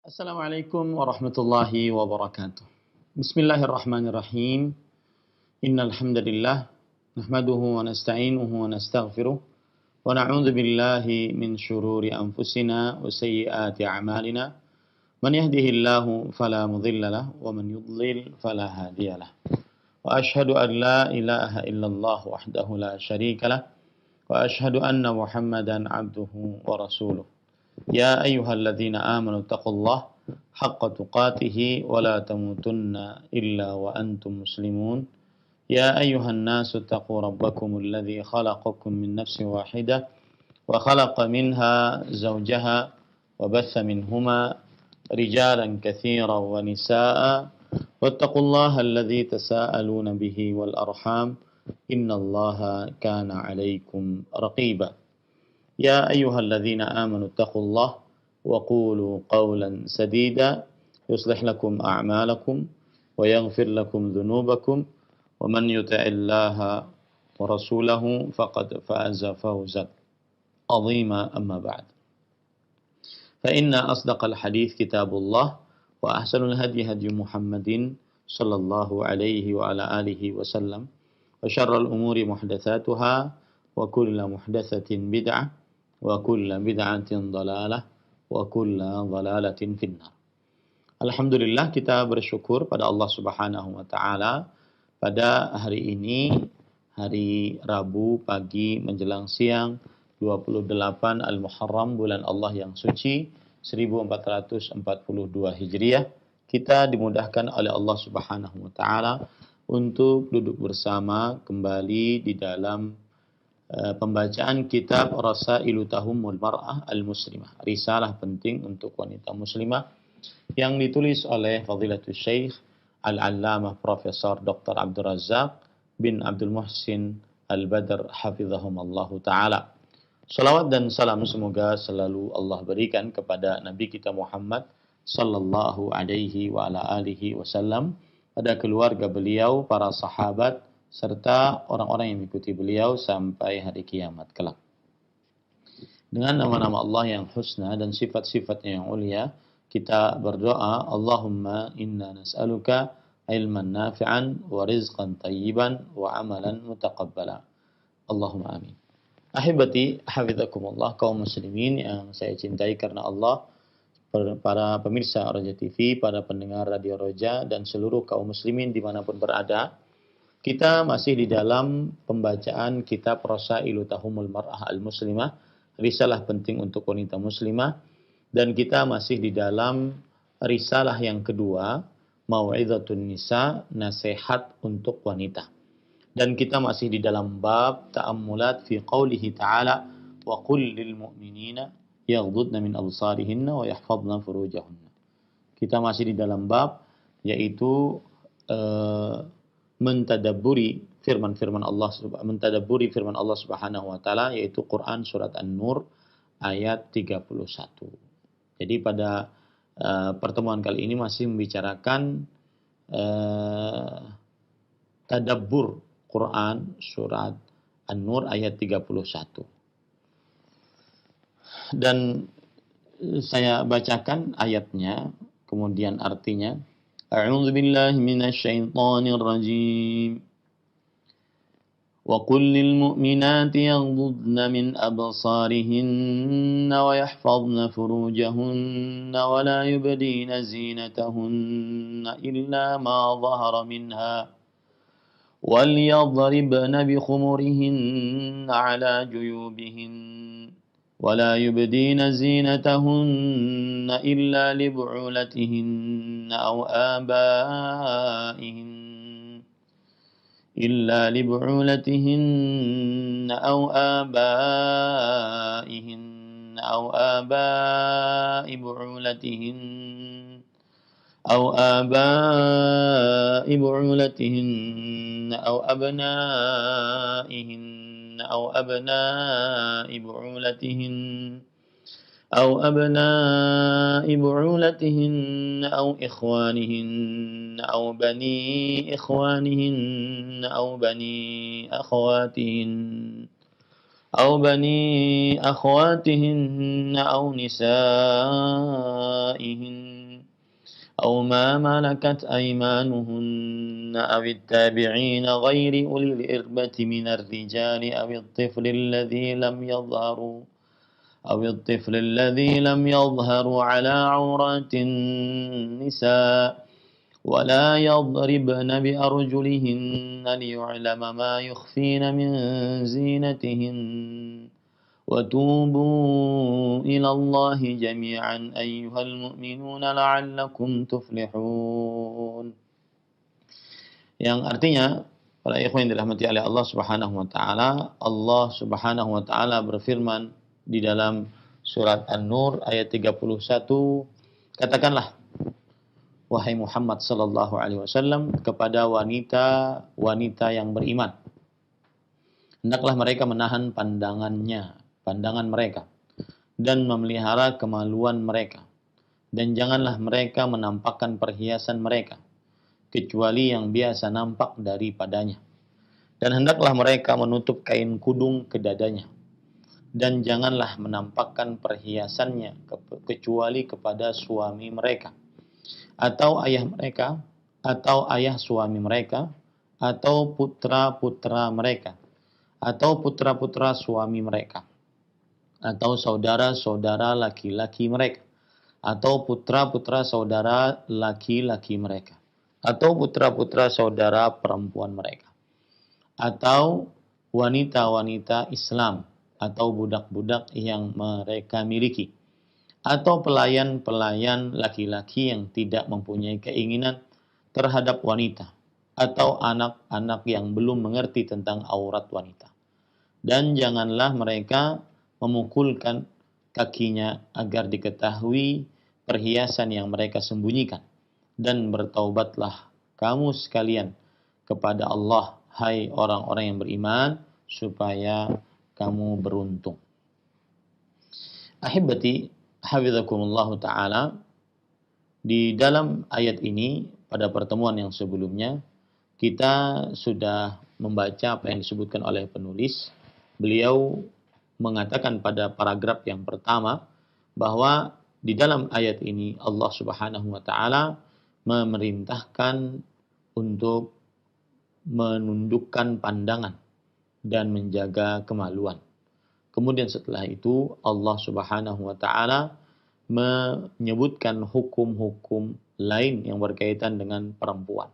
Assalamualaikum warahmatullahi wabarakatuh. Bismillahirrahmanirrahim. Innal hamdalillah nahmaduhu wa nasta'inuhu wa nastaghfiruh wa na'udzu billahi min shururi anfusina wa sayyiati a'malina. Man yahdihillahu fala mudilla lahu wa man yudlil fala hadiya lahu. Wa ashhadu an la ilaha illallah wahdahu la syarika lah wa ashhadu anna Muhammadan 'abduhu wa rasuluh. يا أيها الذين آمنوا اتقوا الله حق تقاته ولا تموتن إلا وأنتم مسلمون يا أيها الناس اتقوا ربكم الذي خلقكم من نفس واحدة وخلق منها زوجها وبث منهما رجالا كثيرا ونساء واتقوا الله الذي تساءلون به والأرحام إن الله كان عليكم رقيبا يا أيها الذين آمنوا اتقوا الله وقولوا قولا سديدا يصلح لكم أعمالكم ويغفر لكم ذنوبكم ومن يطع الله ورسوله فقد فاز فوزا عظيما أما بعد فإن أصدق الحديث كتاب الله وأحسن الهدي هدي محمد صلى الله عليه وعلى آله وسلم وشر الأمور محدثاتها وكل محدثة بدعة وكل بدعة ضلالة وكل ضلالة في النار. Alhamdulillah, kita bersyukur pada Allah Subhanahu wa taala pada hari ini, hari Rabu pagi menjelang siang 28 Al-Muharram, bulan Allah yang suci 1442 Hijriah, kita dimudahkan oleh Allah Subhanahu wa taala untuk duduk bersama kembali di dalam pembacaan kitab Rasailu Tahummul Mar'ah Al-Muslimah, risalah penting untuk wanita muslimah yang ditulis oleh Fadilatul Syekh Al-Allamah Profesor Dr. Abdul Razak bin Abdul Muhsin Al-Badr hafizahumallahu taala. Salawat dan salam semoga selalu Allah berikan kepada Nabi kita Muhammad sallallahu alaihi wa ala alihi wasallam, pada keluarga beliau, para sahabat, serta orang-orang yang mengikuti beliau sampai hari kiamat kelak. Dengan nama-nama Allah yang husna dan sifat-sifatnya yang ulia, kita berdoa, Allahumma inna nas'aluka ilman nafi'an wa rizqan tayyiban wa amalan mutaqabbala. Allahumma amin. Ahibati, hafizakumullah, kaum muslimin yang saya cintai karena Allah, para pemirsa Roja TV, para pendengar Radio Roja, dan seluruh kaum muslimin dimanapun berada, kita masih di dalam pembacaan kitab Rasailu Tahummul Mar'ah Al-Muslimah, risalah penting untuk wanita muslimah, dan kita masih di dalam risalah yang kedua, Mau'izatun Nisa, nasihat untuk wanita. Dan kita masih di dalam bab ta'ammulat fi qawlihi ta'ala wa qul lil mu'minina yaghdudna min absarihinna wa yahfadna furujahunna. Kita masih di dalam bab yaitu mentadabburi firman Allah Subhanahu wa taala, yaitu Quran surat An-Nur ayat 31. Jadi pada pertemuan kali ini masih membicarakan tadabbur Quran surat An-Nur ayat 31. Dan saya bacakan ayatnya, kemudian artinya. أعوذ بالله من الشيطان الرجيم وقل للمؤمنات يغضضن من أبصارهن ويحفظن فروجهن ولا يبدين زينتهن إلا ما ظهر منها وليضربن بخمرهن على جيوبهن ولا يبدين زينتهن إلا لبعولتهن أو آبائهن أو آباء بعولتهن أو أبنائهن أو أبناء بعولتهن أو إخوانهن أو بني إخوانهن أو بني أخواتهن أو بني أخواتهن أو نسائهن أو ما ملكت أيمانهن غير أولي الإربة من الرجال أو الطفل الذي لم يظهروا على عورات النساء ولا يضربن بأرجلهن ليعلم ما يخفين من زينتهن وتوبوا إلى الله جميعا أيها المؤمنون لعلكم تفلحون. Yang artinya, para ikhwan yang dirahmati oleh Allah Subhanahu wa taala, Allah Subhanahu wa taala berfirman di dalam surat An-Nur ayat 31, katakanlah wahai Muhammad sallallahu alaihi wasallam kepada wanita yang beriman, hendaklah mereka menahan pandangan mereka dan memelihara kemaluan mereka, dan janganlah mereka menampakkan perhiasan mereka kecuali yang biasa nampak daripadanya, dan hendaklah mereka menutup kain kudung ke dadanya, dan janganlah menampakkan perhiasannya kecuali kepada suami mereka atau ayah mereka atau ayah suami mereka atau putra-putra mereka atau putra-putra suami mereka atau saudara-saudara laki-laki mereka atau putra-putra saudara laki-laki mereka atau putra-putra saudara perempuan mereka atau wanita-wanita Islam atau budak-budak yang mereka miliki atau pelayan-pelayan laki-laki yang tidak mempunyai keinginan terhadap wanita atau anak-anak yang belum mengerti tentang aurat wanita. Dan janganlah mereka memukulkan kakinya agar diketahui perhiasan yang mereka sembunyikan. Dan bertaubatlah kamu sekalian kepada Allah, hai orang-orang yang beriman, supaya kamu beruntung. Ahibati, hafizakumullah ta'ala, di dalam ayat ini, pada pertemuan yang sebelumnya, kita sudah membaca apa yang disebutkan oleh penulis. Beliau mengatakan pada paragraf yang pertama bahwa di dalam ayat ini Allah Subhanahu wa taala memerintahkan untuk menundukkan pandangan dan menjaga kemaluan. Kemudian setelah itu Allah Subhanahu wa taala menyebutkan hukum-hukum lain yang berkaitan dengan perempuan.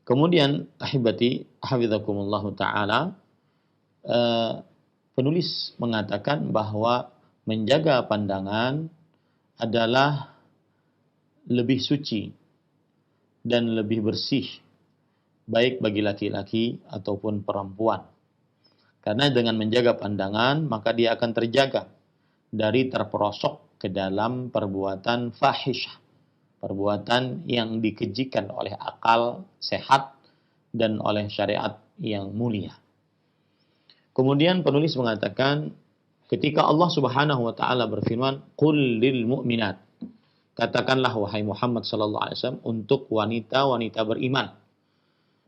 Kemudian ahibati hafizakumullah taala, penulis mengatakan bahwa menjaga pandangan adalah lebih suci dan lebih bersih baik bagi laki-laki ataupun perempuan. Karena dengan menjaga pandangan, maka dia akan terjaga dari terperosok ke dalam perbuatan fahisyah, perbuatan yang dikejikan oleh akal sehat dan oleh syariat yang mulia. Kemudian penulis mengatakan, ketika Allah Subhanahu wa taala berfirman, "Qul lil mu'minat," katakanlah wahai Muhammad sallallahu alaihi wasallam untuk wanita-wanita beriman.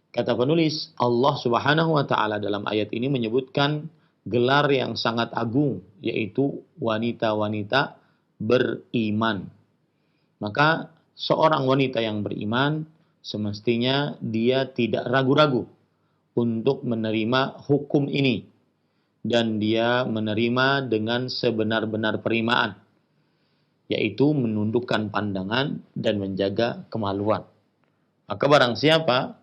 Kata penulis, Allah Subhanahu wa taala dalam ayat ini menyebutkan gelar yang sangat agung, yaitu wanita-wanita beriman. Maka seorang wanita yang beriman semestinya dia tidak ragu-ragu untuk menerima hukum ini, dan dia menerima dengan sebenar-benar penerimaan, yaitu menundukkan pandangan dan menjaga kemaluan. Maka barang siapa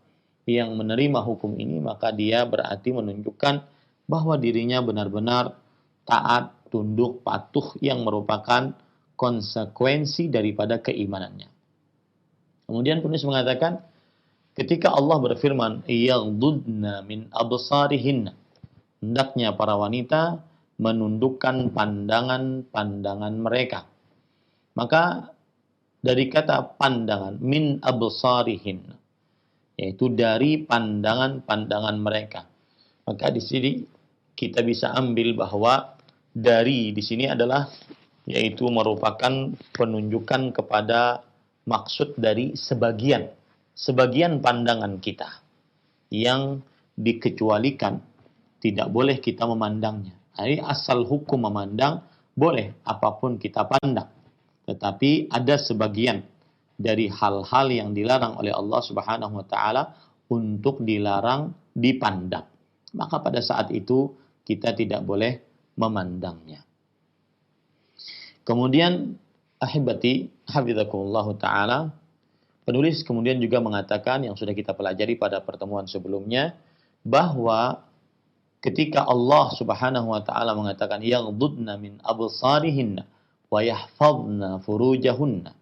yang menerima hukum ini, maka dia berarti menunjukkan bahwa dirinya benar-benar taat, tunduk, patuh yang merupakan konsekuensi daripada keimanannya. Kemudian penulis mengatakan, ketika Allah berfirman, "Yaghdudna min absarihinna," hendaknya para wanita menundukkan pandangan-pandangan mereka. Maka dari kata pandangan, min absarihinna, yaitu dari pandangan-pandangan mereka. Maka di sini kita bisa ambil bahwa dari di sini adalah yaitu merupakan penunjukan kepada maksud dari sebagian pandangan kita yang dikecualikan, tidak boleh kita memandangnya. Jadi asal hukum memandang boleh apapun kita pandang. Tetapi ada sebagian dari hal-hal yang dilarang oleh Allah Subhanahu wa taala untuk dilarang dipandang. Maka pada saat itu kita tidak boleh memandangnya. Kemudian ahibati hafizakumullah taala, penulis kemudian juga mengatakan yang sudah kita pelajari pada pertemuan sebelumnya, bahwa ketika Allah Subhanahu wa taala mengatakan yaghdudna min absarihinna wa yahfazna furujahunna,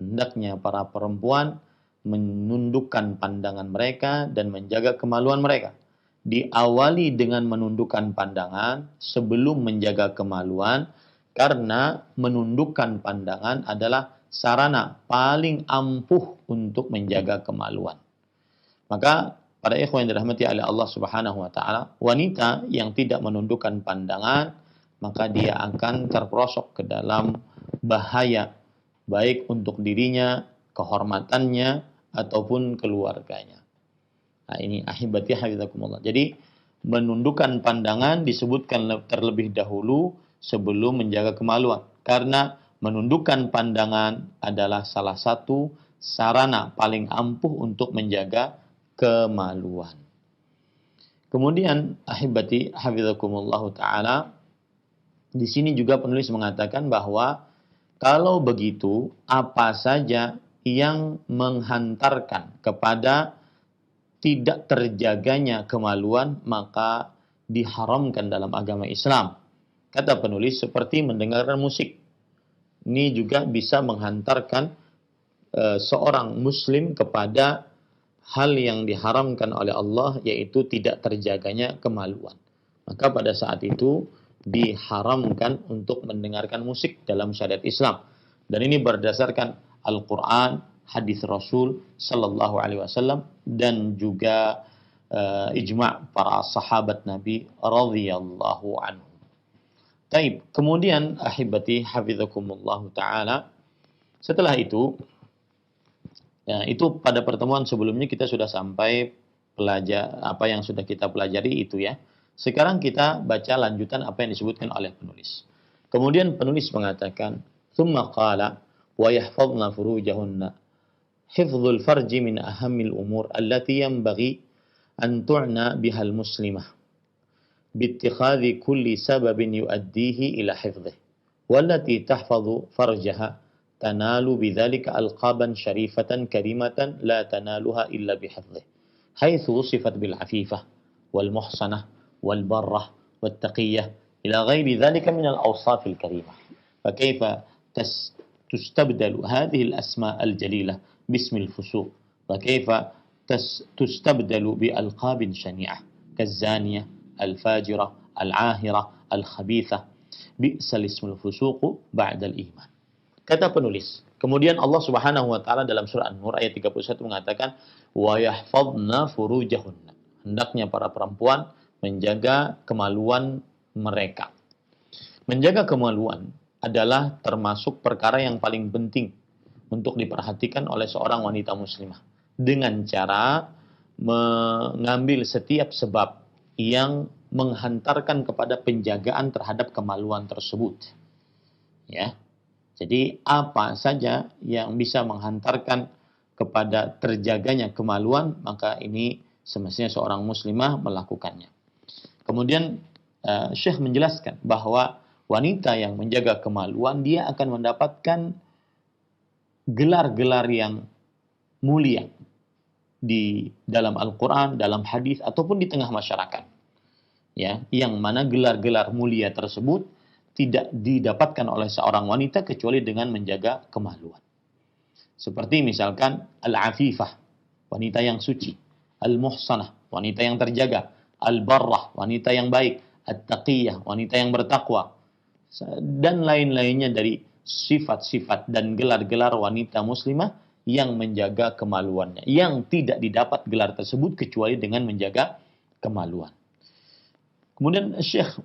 hendaknya para perempuan menundukkan pandangan mereka dan menjaga kemaluan mereka. Diawali dengan menundukkan pandangan sebelum menjaga kemaluan, karena menundukkan pandangan adalah sarana paling ampuh untuk menjaga kemaluan. Maka para ikhwan yang dirahmati oleh Allah Subhanahu wa taala, wanita yang tidak menundukkan pandangan, maka dia akan terperosok ke dalam bahaya, baik untuk dirinya, kehormatannya, ataupun keluarganya. Nah, ini ahibati hafizakumullah. Jadi menundukkan pandangan disebutkan terlebih dahulu sebelum menjaga kemaluan, karena menundukkan pandangan adalah salah satu sarana paling ampuh untuk menjaga kemaluan. Kemudian ahibati hafizakumullah taala, di sini juga penulis mengatakan bahwa kalau begitu apa saja yang menghantarkan kepada tidak terjaganya kemaluan maka diharamkan dalam agama Islam. Kata penulis seperti mendengarkan musik. Ini juga bisa menghantarkan seorang muslim kepada hal yang diharamkan oleh Allah, yaitu tidak terjaganya kemaluan. Maka pada saat itu diharamkan untuk mendengarkan musik dalam syariat Islam. Dan ini berdasarkan Al-Quran, hadis Rasul Sallallahu Alaihi Wasallam, dan juga ijma' para sahabat Nabi radhiyallahu anhu. Taib. Kemudian ahibati hafizakumullah ta'ala, setelah itu, ya, itu pada pertemuan sebelumnya kita sudah sampai pelajar apa yang sudah kita pelajari itu ya. Sekarang kita baca lanjutan apa yang disebutkan oleh penulis. Kemudian penulis mengatakan, "Tsumma qala wa yahfazna furujahunna. Hifdzul farji min ahammil umur allati yanbaghi an tu'na biha al-muslimah باتخاذ كل سبب يؤديه إلى حفظه والتي تحفظ فرجها تنال بذلك ألقابا شريفة كريمة لا تنالها إلا بحفظه حيث وصفت بالعفيفة والمحصنة والبرة والتقية إلى غير ذلك من الأوصاف الكريمة فكيف تستبدل هذه الأسماء الجليلة باسم الفسوق وكيف تستبدل بألقاب شنيعة كالزانية الفاجرة العاهرة الخبيثة بئس الاسم الفسوق بعد الإيمان. Kata penulis, kemudian Allah Subhanahu wa taala dalam surah An-Nur ayat 31 mengatakan wa yahfazna furujahunna. Hendaknya para perempuan menjaga kemaluan mereka. Menjaga kemaluan adalah termasuk perkara yang paling penting untuk diperhatikan oleh seorang wanita muslimah dengan cara mengambil setiap sebab yang menghantarkan kepada penjagaan terhadap kemaluan tersebut. Ya. Jadi apa saja yang bisa menghantarkan kepada terjaganya kemaluan, maka ini semestinya seorang muslimah melakukannya. Kemudian Syekh menjelaskan bahwa wanita yang menjaga kemaluan dia akan mendapatkan gelar-gelar yang mulia di dalam Al-Quran, dalam hadis, ataupun di tengah masyarakat. Ya, yang mana gelar-gelar mulia tersebut tidak didapatkan oleh seorang wanita kecuali dengan menjaga kemaluan. Seperti misalkan Al-Afifah, wanita yang suci. Al-Muhsanah, wanita yang terjaga. Al-Barrah, wanita yang baik. At-Taqiyah, wanita yang bertakwa. Dan lain-lainnya dari sifat-sifat dan gelar-gelar wanita muslimah yang menjaga kemaluannya, yang tidak didapat gelar tersebut kecuali dengan menjaga kemaluan. Kemudian Syekh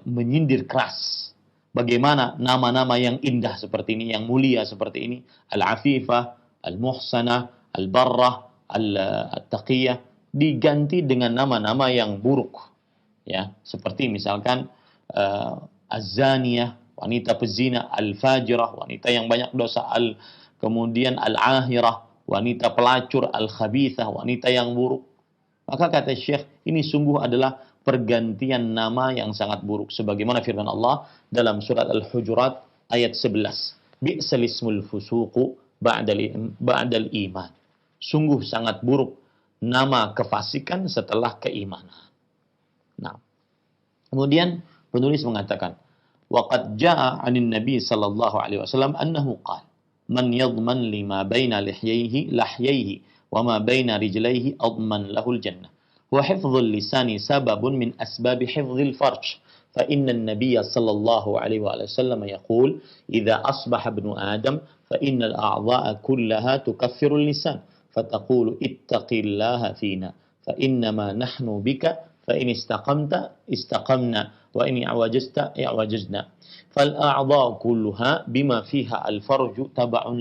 menyindir keras bagaimana nama-nama yang indah seperti ini, yang mulia seperti ini, Al-Afifah, Al-Muhsanah, Al-Barrah, Al-Taqiyah, diganti dengan nama-nama yang buruk. Ya, seperti misalkan az-zaniyah, wanita pezina, al-fajirah, wanita yang banyak dosa, kemudian al-ahirah, wanita pelacur, al-khabithah, wanita yang buruk. Maka kata Syekh, ini sungguh adalah pergantian nama yang sangat buruk. Sebagaimana firman Allah dalam surat Al-Hujurat ayat 11. Bi'sal ismul fusuqu ba'dal iman. Sungguh sangat buruk nama kefasikan setelah keimanan. Nah, kemudian penulis mengatakan, waqad jaa 'anin nabi sallallahu alaihi wasallam annahu qala man yadman lima baina lahyaihi wa ma baina rijlaihi adman lahul jannah wa hifdzul lisani sababun min asbab hifdzil farj fa inna an-nabiy sallallahu alaihi wasallam yaqul idza asbaha ibnu adam fa innal a'dha'a kullaha tukaffiru al-lisan fataqulu ittaqillaha fina fa innama nahnu bika fa in istaqamta istaqamna wa in i'wajajna fal a'dha kulluha bima fiha al farju tab'un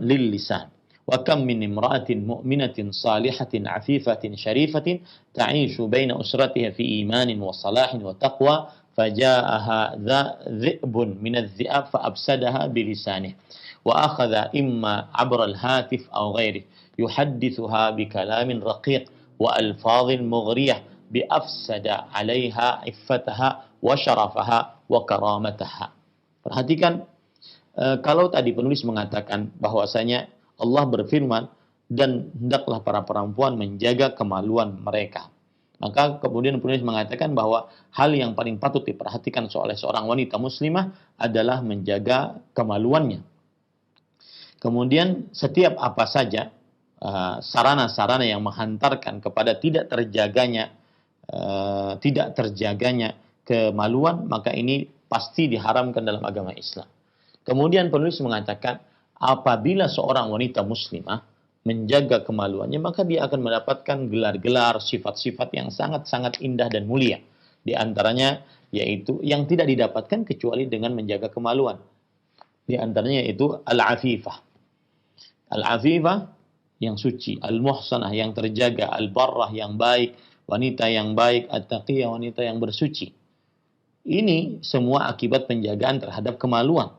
lil lisan wa kam min imra'atin mu'minatin salihatin 'afifatin syarifatin ta'ishu baina usratiha fi imanin wa salahin wa taqwa faja'aha dhi'bun min adh-dhi'ab fa afsadaha bilisanihi wa akhadha imma 'abra al-hatif aw ghairihi yuhaddithuha bi kalamin raqiq wa alfadhin mughriyah bi afsada 'alaiha iffataha wa syarafaha wa karamataha. Perhatikan, kalau tadi penulis mengatakan bahwasanya Allah berfirman dan hendaklah para perempuan menjaga kemaluan mereka. Maka kemudian penulis mengatakan bahwa hal yang paling patut diperhatikan oleh seorang wanita muslimah adalah menjaga kemaluannya. Kemudian setiap apa saja sarana-sarana yang menghantarkan kepada tidak terjaganya kemaluan, maka ini pasti diharamkan dalam agama Islam. Kemudian penulis mengatakan apabila seorang wanita muslimah menjaga kemaluannya, maka dia akan mendapatkan gelar-gelar, sifat-sifat yang sangat-sangat indah dan mulia. Di antaranya yaitu yang tidak didapatkan kecuali dengan menjaga kemaluan. Di antaranya yaitu al-afifah. Al-afifah yang suci, al-muhsanah yang terjaga, al-barrah yang baik, wanita yang baik, at-taqiyah wanita yang bersuci. Ini semua akibat penjagaan terhadap kemaluan.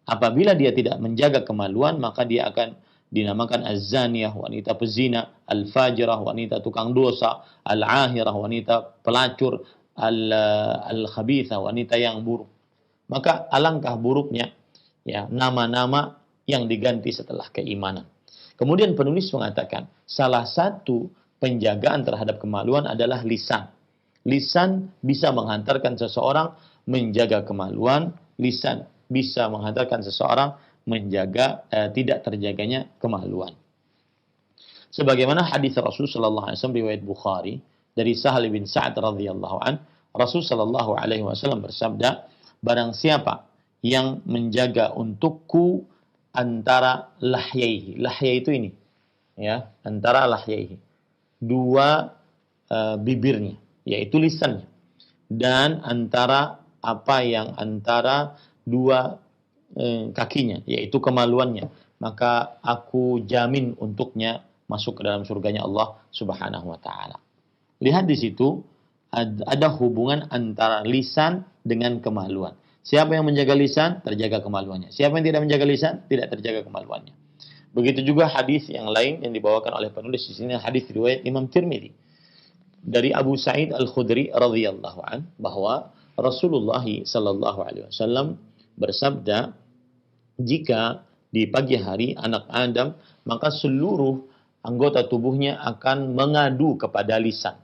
Apabila dia tidak menjaga kemaluan, maka dia akan dinamakan az-zaniyah, wanita pezina, al-fajirah, wanita tukang dosa, al-ahirah, wanita pelacur, al-khabithah, wanita yang buruk. Maka alangkah buruknya ya nama-nama yang diganti setelah keimanan. Kemudian penulis mengatakan salah satu penjagaan terhadap kemaluan adalah lisan. Lisan bisa menghantarkan seseorang menjaga kemaluan, lisan bisa menghantarkan seseorang menjaga tidak terjaganya kemaluan. Sebagaimana hadis Rasul sallallahu alaihi wasallam riwayat Bukhari dari Sahal bin Sa'ad radhiyallahu an, Rasul sallallahu alaihi wasallam bersabda, barang siapa yang menjaga untukku antara lahyaihi. Lahyai itu ini, ya, antara lahyaihi. Dua bibirnya, yaitu lisannya. Dan antara antara dua kakinya, yaitu kemaluannya. Maka aku jamin untuknya masuk ke dalam surganya Allah Subhanahu wa taala. Lihat di situ ada hubungan antara lisan dengan kemaluan. Siapa yang menjaga lisan, terjaga kemaluannya. Siapa yang tidak menjaga lisan, tidak terjaga kemaluannya. Begitu juga hadis yang lain yang dibawakan oleh penulis di sini, hadis riwayat Imam Tirmidzi dari Abu Sa'id Al-Khudri radhiyallahu an, bahwa Rasulullah sallallahu alaihi wasallam bersabda, jika di pagi hari anak Adam, maka seluruh anggota tubuhnya akan mengadu kepada lisan,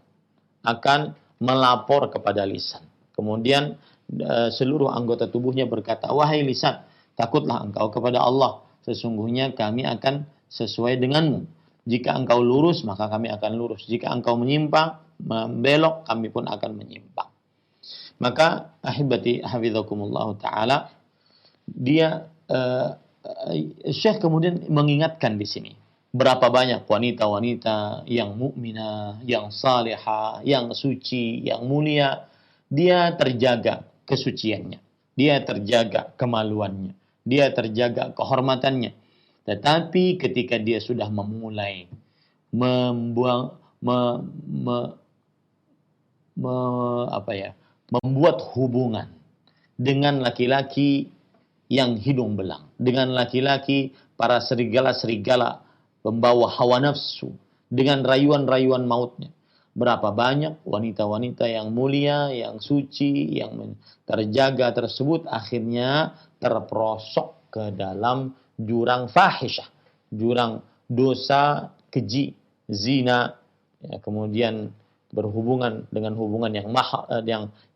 akan melapor kepada lisan. Kemudian seluruh anggota tubuhnya berkata, wahai lisan, takutlah engkau kepada Allah, sesungguhnya kami akan sesuai denganmu. Jika engkau lurus, maka kami akan lurus. Jika engkau menyimpang, membelok, kami pun akan menyimpang. Maka ahibati hafizakumullah ta'ala, dia Syekh kemudian mengingatkan di sini berapa banyak wanita-wanita yang mukminah, yang salihah, yang suci, yang mulia, dia terjaga kesuciannya, dia terjaga kemaluannya, dia terjaga kehormatannya. Tetapi ketika dia sudah memulai membuang membuat hubungan dengan laki-laki yang hidung belang, dengan laki-laki para serigala-serigala pembawa hawa nafsu, dengan rayuan-rayuan mautnya. Berapa banyak wanita-wanita yang mulia, yang suci, yang terjaga tersebut akhirnya terperosok ke dalam jurang fahisyah, jurang dosa keji, zina, ya, kemudian berhubungan dengan hubungan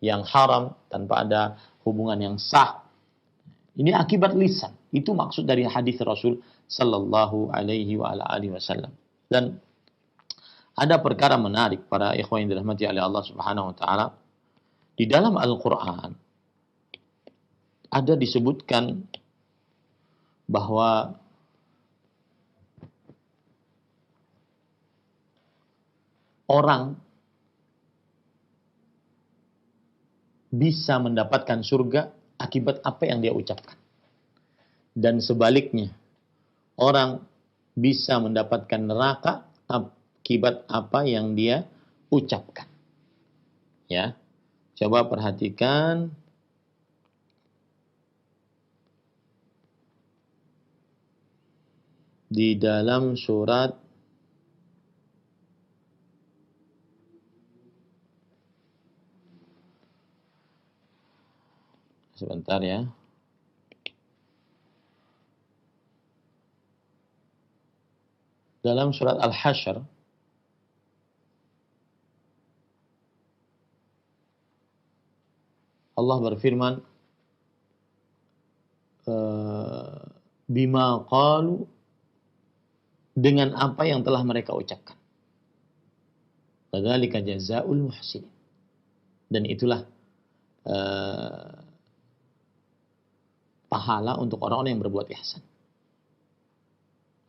yang haram tanpa ada hubungan yang sah. Ini akibat lisan. Itu maksud dari hadis Rasul sallallahu alaihi wa ala alihi wasallam. Dan ada perkara menarik para ikhwan yang dirahmati oleh Allah Subhanahu wa taala. Di dalam Al-Qur'an ada disebutkan bahwa orang bisa mendapatkan surga akibat apa yang dia ucapkan. Dan sebaliknya, orang bisa mendapatkan neraka akibat apa yang dia ucapkan. Ya. Coba perhatikan di dalam surat sebentar ya. Dalam surat Al-Hasyr Allah berfirman bima qalu, dengan apa yang telah mereka ucapkan. Fadzalika jazaa'ul muhsinin. Dan itulah pahala untuk orang-orang yang berbuat ihsan.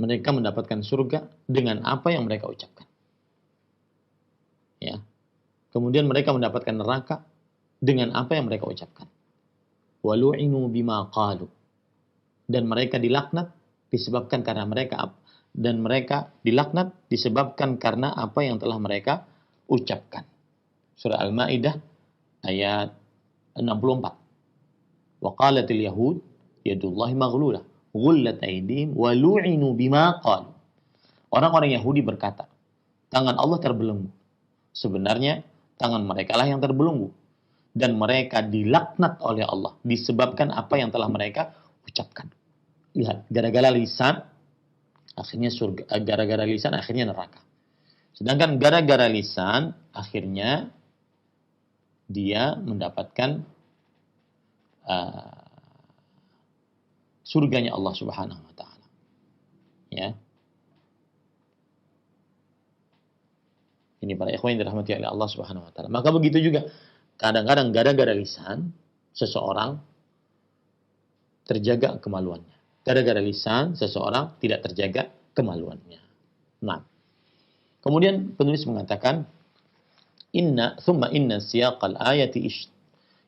Mereka mendapatkan surga dengan apa yang mereka ucapkan. Ya. Kemudian mereka mendapatkan neraka dengan apa yang mereka ucapkan. Walu'inu bima qalu. Dan mereka dilaknat disebabkan karena mereka dilaknat disebabkan karena apa yang telah mereka ucapkan. Surah Al-Maidah ayat 64. Wa qalatil yahud yadullahi maghlulah ghullat aydihim wa lu'inu bima qalu. Orang-orang Yahudi berkata, tangan Allah terbelenggu. Sebenarnya tangan mereka lah yang terbelenggu. Dan mereka dilaknat oleh Allah disebabkan apa yang telah mereka ucapkan. Lihat, gara-gara lisan akhirnya surga, gara-gara lisan akhirnya neraka. Sedangkan gara-gara lisan akhirnya dia mendapatkan surganya Allah Subhanahu wa taala. Ya. Ini para ikhwan yang dirahmati oleh Allah Subhanahu wa taala. Maka begitu juga kadang-kadang gara-gara lisan seseorang terjaga kemaluannya. Gara-gara lisan seseorang tidak terjaga kemaluannya. Nah, kemudian penulis mengatakan thumma inna siyaqal ayati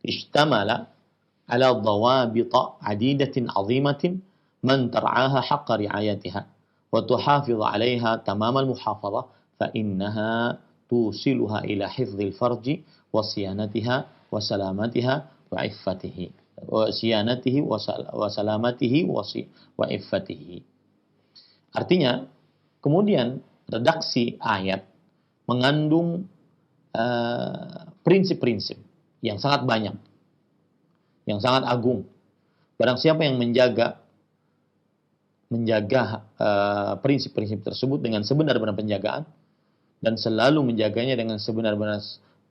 ishtamala ala dhawabita adidatin azimatin man tar'aha haqqa ri'ayatiha wa tuhafiz 'alayha tamamal muhafazah fa innaha tusiluha ila hifdzil farji wa siyanatiha wa salamatiha wa iffatihi wa siyanatihi wa salamatihi wa iffatihi. Artinya, kemudian redaksi ayat mengandung prinsip-prinsip yang sangat banyak, yang sangat agung. Barang siapa yang menjaga prinsip-prinsip tersebut dengan sebenar-benar penjagaan dan selalu menjaganya dengan sebenar-benar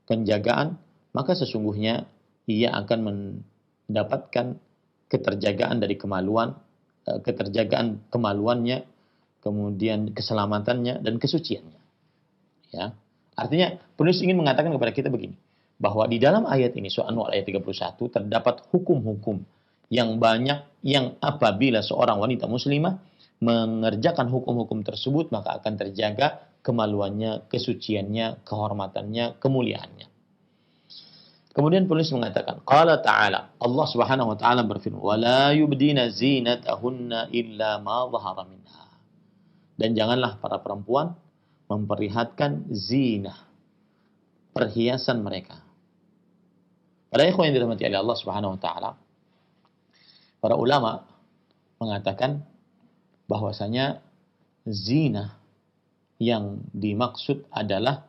penjagaan, maka sesungguhnya ia akan mendapatkan keterjagaan dari kemaluan, keterjagaan kemaluannya, kemudian keselamatannya dan kesuciannya. Ya. Artinya penulis ingin mengatakan kepada kita begini, bahwa di dalam ayat ini surah An-Nur ayat 31 terdapat hukum-hukum yang banyak yang apabila seorang wanita muslimah mengerjakan hukum-hukum tersebut maka akan terjaga kemaluannya, kesuciannya, kehormatannya, kemuliaannya. Kemudian penulis mengatakan, qala ta'ala, Allah Subhanahu wa taala berfirman, "Wa la yubdina zinatahunna illa ma dhahara minha." Dan janganlah para perempuan memperlihatkan zinah, perhiasan mereka. Para ikhwan yang dirahmati oleh Allah Subhanahu wa taala, para ulama mengatakan bahwasanya zina yang dimaksud adalah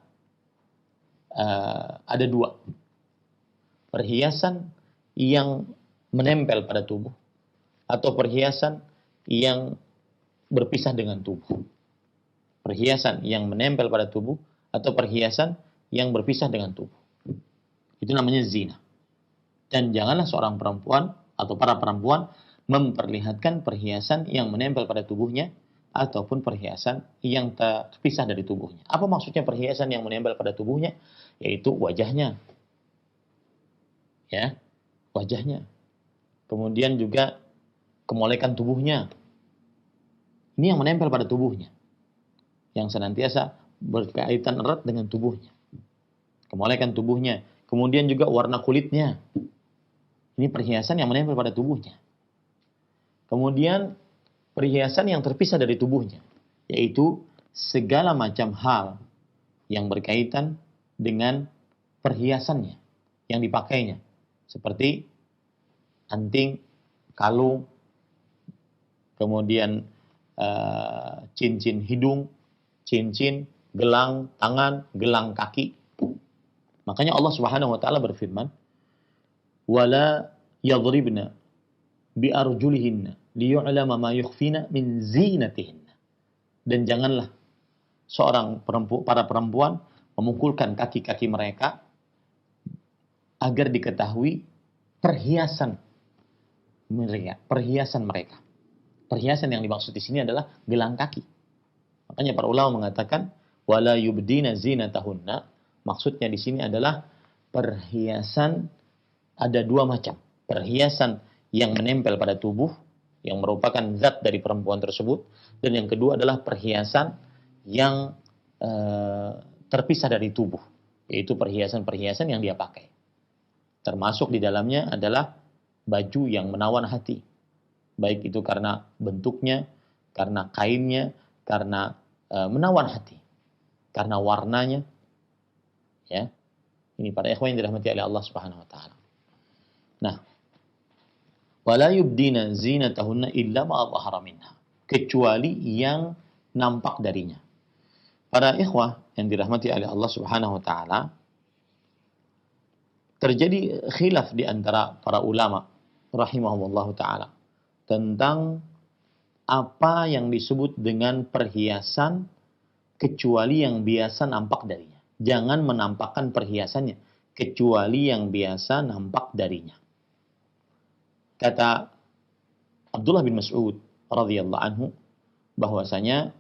ada dua. Perhiasan yang menempel pada tubuh atau perhiasan yang berpisah dengan tubuh. Perhiasan yang menempel pada tubuh atau perhiasan yang berpisah dengan tubuh. Itu namanya zina. Dan janganlah seorang perempuan atau para perempuan memperlihatkan perhiasan yang menempel pada tubuhnya ataupun perhiasan yang terpisah dari tubuhnya. Apa maksudnya perhiasan yang menempel pada tubuhnya? Yaitu wajahnya. Ya, wajahnya. Kemudian juga kemolekan tubuhnya. Ini yang menempel pada tubuhnya. Yang senantiasa berkaitan erat dengan tubuhnya. Kemolekan tubuhnya. Kemudian juga warna kulitnya. Ini perhiasan yang menempel pada tubuhnya. Kemudian perhiasan yang terpisah dari tubuhnya, yaitu segala macam hal yang berkaitan dengan perhiasannya yang dipakainya, seperti anting, kalung, kemudian cincin hidung, cincin, gelang tangan, gelang kaki. Makanya Allah Subhanahu wa taala berfirman, "Wala yadribna bi arjulihinna liyu'lama ma yukhfina min zinatihinna." Dan janganlah para perempuan memukulkan kaki-kaki mereka agar diketahui perhiasan mereka. Perhiasan yang dimaksud di sini adalah gelang kaki. Makanya para ulama mengatakan wala yubdina zinatahunna, maksudnya di sini adalah perhiasan ada dua macam. Perhiasan yang menempel pada tubuh, yang merupakan zat dari perempuan tersebut, dan yang kedua adalah perhiasan yang terpisah dari tubuh, yaitu perhiasan-perhiasan yang dia pakai. Termasuk di dalamnya adalah baju yang menawan hati, baik itu karena bentuknya, karena kainnya, karena menawan hati, karena warnanya. Ya, ini para ikhwan yang dirahmati oleh Allah Subhanahu wa taala. Nah, wala yubdina zinatahunna illa ma dhahara minha, kecuali yang nampak darinya. Para ikhwah yang dirahmati oleh Allah Subhanahu wa taala, terjadi khilaf di antara para ulama rahimahumullah taala tentang apa yang disebut dengan perhiasan kecuali yang biasa nampak darinya. Jangan menampakkan perhiasannya kecuali yang biasa nampak darinya. Kata Abdullah bin Mas'ud radhiyallahu anhu bahwasanya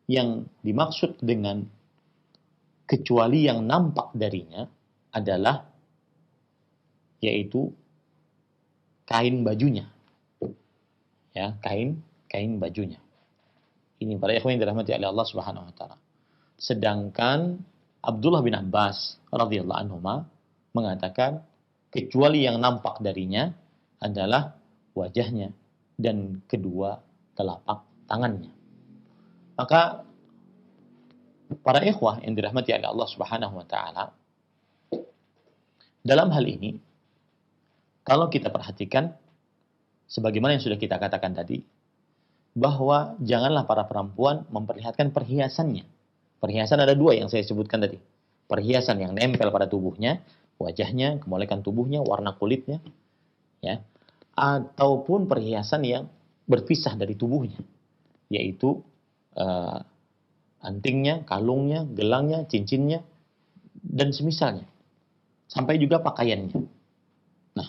yang dimaksud dengan kecuali yang nampak darinya adalah yaitu kain bajunya. Ya, kain bajunya. Ini para ikhwan yang dirahmati oleh Allah Subhanahu wa taala. Sedangkan Abdullah bin Abbas radhiyallahu anhuma mengatakan kecuali yang nampak darinya adalah wajahnya dan kedua telapak tangannya. Maka para ikhwah yang dirahmati oleh Allah Subhanahu wa taala, dalam hal ini kalau kita perhatikan sebagaimana yang sudah kita katakan tadi, bahwa janganlah para perempuan memperlihatkan perhiasannya. Perhiasan ada dua yang saya sebutkan tadi. Perhiasan yang nempel pada tubuhnya, wajahnya, kemolekan tubuhnya, warna kulitnya, ya, ataupun perhiasan yang berpisah dari tubuhnya, yaitu antingnya, kalungnya, gelangnya, cincinnya, dan semisalnya, sampai juga pakaiannya. Nah,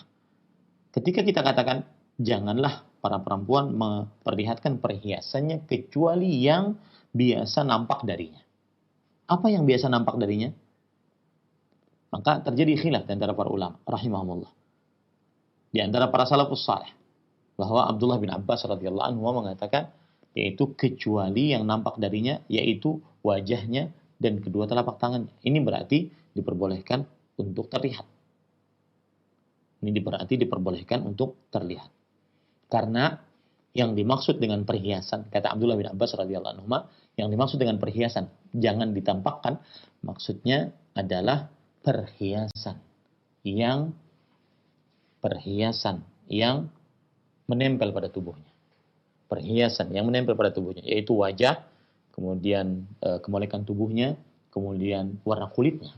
ketika kita katakan janganlah para perempuan memperlihatkan perhiasannya kecuali yang biasa nampak darinya. Apa yang biasa nampak darinya? Maka terjadi khilaf di antara para ulama rahimahumullah. Di antara para salafus saleh bahwa Abdullah bin Abbas radhiyallahu anhu mengatakan yaitu kecuali yang nampak darinya yaitu wajahnya dan kedua telapak tangannya. Ini berarti diperbolehkan untuk terlihat. Ini berarti diperbolehkan untuk terlihat. Karena Yang dimaksud dengan perhiasan, kata Abdullah bin Abbas radhiyallahu anhu, yang dimaksud dengan perhiasan jangan ditampakkan, maksudnya adalah perhiasan yang menempel pada tubuhnya. Perhiasan yang menempel pada tubuhnya, yaitu wajah, kemudian kemolekan tubuhnya, kemudian warna kulitnya.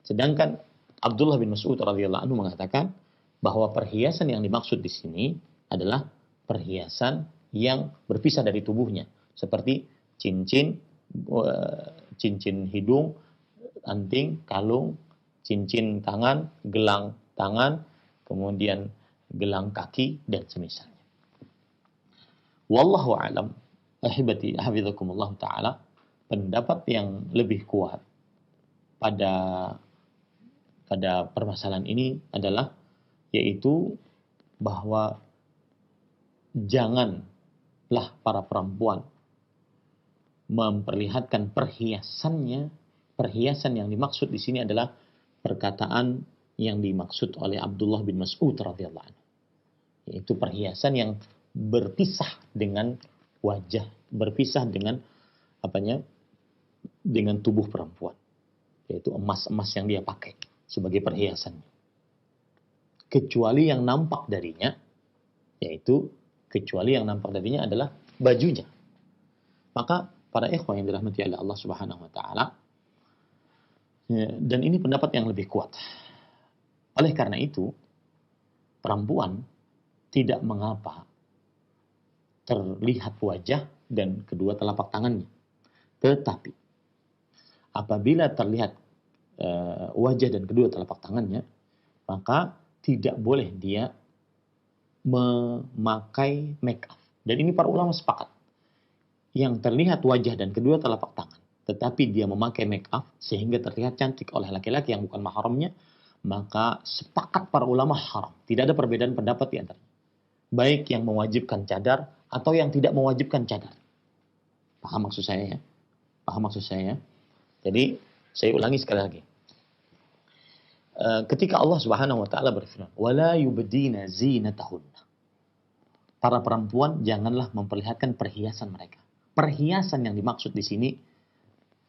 Sedangkan Abdullah bin Mas'ud radhiyallahu anhu mengatakan bahwa perhiasan yang dimaksud di sini adalah perhiasan yang berpisah dari tubuhnya, seperti cincin hidung, anting, kalung, cincin tangan, gelang tangan, kemudian gelang kaki dan semisalnya. Wallahu a'lam. Ahibati hafizakumullah taala, pendapat yang lebih kuat pada permasalahan ini adalah yaitu bahwa janganlah para perempuan memperlihatkan perhiasannya. Perhiasan yang dimaksud di sini adalah perkataan yang dimaksud oleh Abdullah bin Mas'ud radhiyallahu anhu, yaitu perhiasan yang berpisah dengan wajah, berpisah dengan dengan tubuh perempuan, yaitu emas-emas yang dia pakai sebagai perhiasannya, kecuali yang nampak darinya adalah bajunya. Maka para ikhwan yang dirahmati oleh Allah Subhanahu wa taala, dan ini pendapat yang lebih kuat. Oleh karena itu, perempuan tidak mengapa terlihat wajah dan kedua telapak tangannya. Tetapi apabila terlihat wajah dan kedua telapak tangannya, maka tidak boleh dia memakai make up. Dan ini para ulama sepakat. Yang terlihat wajah dan kedua telapak tangan, tetapi dia memakai make up sehingga terlihat cantik oleh laki-laki yang bukan mahramnya, maka sepakat para ulama haram. Tidak ada perbedaan pendapat di antara. Baik yang mewajibkan cadar atau yang tidak mewajibkan cadar. Paham maksud saya ya? Paham maksud saya? Jadi saya ulangi sekali lagi. Ketika Allah Subhanahu wa taala berfirman, "Wala yubdina zinatahunna." Para perempuan janganlah memperlihatkan perhiasan mereka. Perhiasan yang dimaksud di sini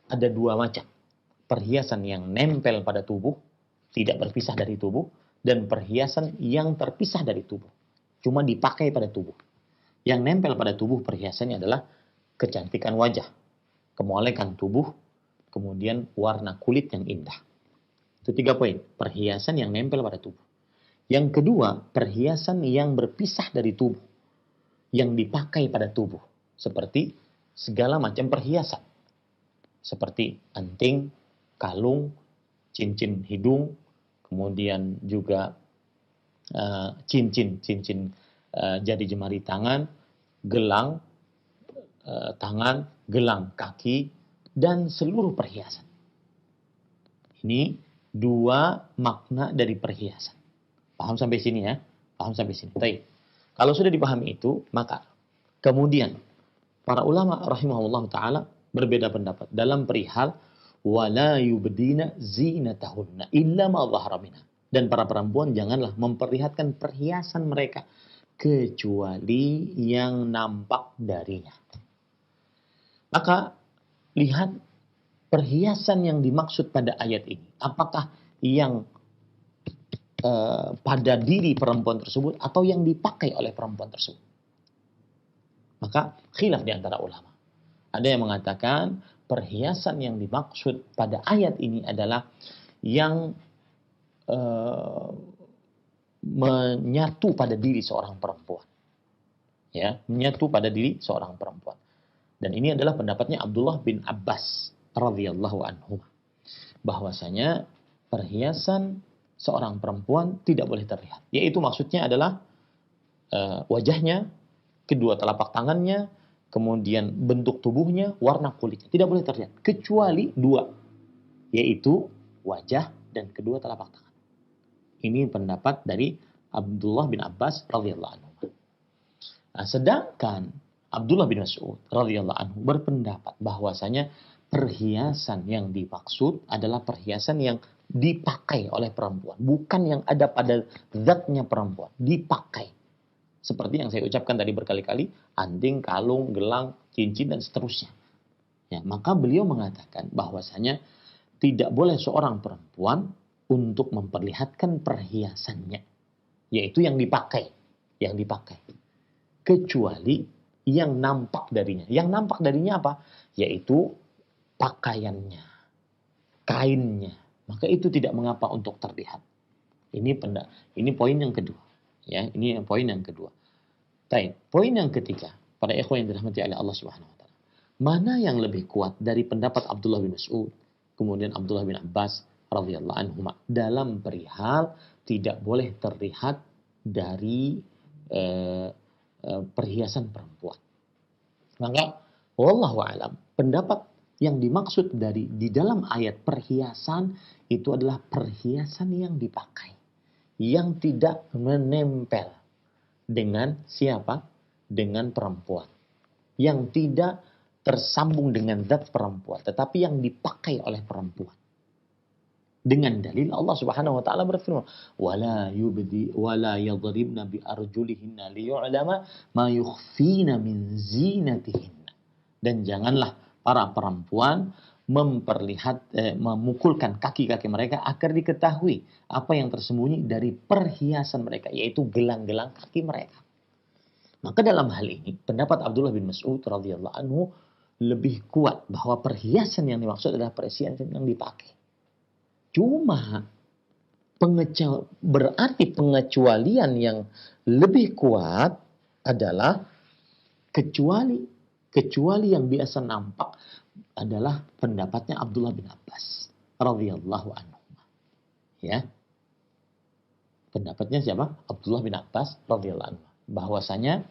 ada dua macam. Perhiasan yang nempel pada tubuh, tidak berpisah dari tubuh, dan perhiasan yang terpisah dari tubuh, cuma dipakai pada tubuh. Yang nempel pada tubuh perhiasannya adalah kecantikan wajah, kemolekan tubuh, kemudian warna kulit yang indah. Itu 3 poin, perhiasan yang nempel pada tubuh. Yang kedua, perhiasan yang berpisah dari tubuh, yang dipakai pada tubuh, seperti segala macam perhiasan, seperti anting, kalung, cincin hidung, kemudian juga cincin jari jemari tangan, gelang tangan, gelang kaki, dan seluruh perhiasan. Ini 2 makna dari perhiasan. Paham sampai sini ya? Paham sampai sini. Baik. Kalau sudah dipahami itu, maka kemudian para ulama rahimahullah ta'ala berbeda pendapat dalam perihal wala yubdina zinatahunna illa ma dhahara minha. Dan para perempuan janganlah memperlihatkan perhiasan mereka kecuali yang nampak darinya. Maka lihat perhiasan yang dimaksud pada ayat ini. Apakah yang pada diri perempuan tersebut atau yang dipakai oleh perempuan tersebut? Maka khilaf di antara ulama. Ada yang mengatakan perhiasan yang dimaksud pada ayat ini adalah yang menyatu pada diri seorang perempuan. Ya, menyatu pada diri seorang perempuan. Dan ini adalah pendapatnya Abdullah bin Abbas radhiyallahu anhu. Bahwasanya perhiasan seorang perempuan tidak boleh terlihat. Yaitu maksudnya adalah wajahnya, kedua telapak tangannya, kemudian bentuk tubuhnya, warna kulitnya. Tidak boleh terlihat. Kecuali 2. Yaitu wajah dan kedua telapak tangan. Ini pendapat dari Abdullah bin Abbas radhiyallahu anhu. Nah, sedangkan Abdullah bin Mas'ud radhiyallahu anhu berpendapat bahwasanya perhiasan yang dimaksud adalah perhiasan yang dipakai oleh perempuan, bukan yang ada pada zatnya perempuan, dipakai. Seperti yang saya ucapkan tadi berkali-kali, anting, kalung, gelang, cincin, dan seterusnya. Ya, maka beliau mengatakan bahwasanya tidak boleh seorang perempuan untuk memperlihatkan perhiasannya, yaitu yang dipakai, kecuali yang nampak darinya. Yang nampak darinya apa? Yaitu pakaiannya, kainnya. Maka itu tidak mengapa untuk terlihat. Ini poin yang kedua. Ya, ini poin yang kedua. Baik, poin yang ketiga, para ikhwan yang dirahmati oleh Allah Subhanahu wa taala. Mana yang lebih kuat dari pendapat Abdullah bin Mas'ud, kemudian Abdullah bin Abbas radhiyallahu anhuma dalam perihal tidak boleh terlihat dari perhiasan perempuan. Maka wallahu alam, pendapat yang dimaksud di dalam ayat perhiasan itu adalah perhiasan yang dipakai, yang tidak menempel dengan siapa? Dengan perempuan. Yang tidak tersambung dengan zat perempuan, tetapi yang dipakai oleh perempuan. Dengan dalil Allah Subhanahu wa taala berfirman, "Wala yadribna bi arjulihinna liyu'lama ma yukhfina min zinatihinna." Dan janganlah para perempuan memukulkan kaki-kaki mereka agar diketahui apa yang tersembunyi dari perhiasan mereka, yaitu gelang-gelang kaki mereka. Maka dalam hal ini pendapat Abdullah bin Mas'ud radhiyallahu anhu lebih kuat bahwa perhiasan yang dimaksud adalah perhiasan yang dipakai. Cuma berarti pengecualian yang lebih kuat adalah kecuali yang biasa nampak adalah pendapatnya Abdullah bin Abbas radhiyallahu anhu. Ya. Pendapatnya siapa? Abdullah bin Abbas radhiyallahu anhu. Bahwasanya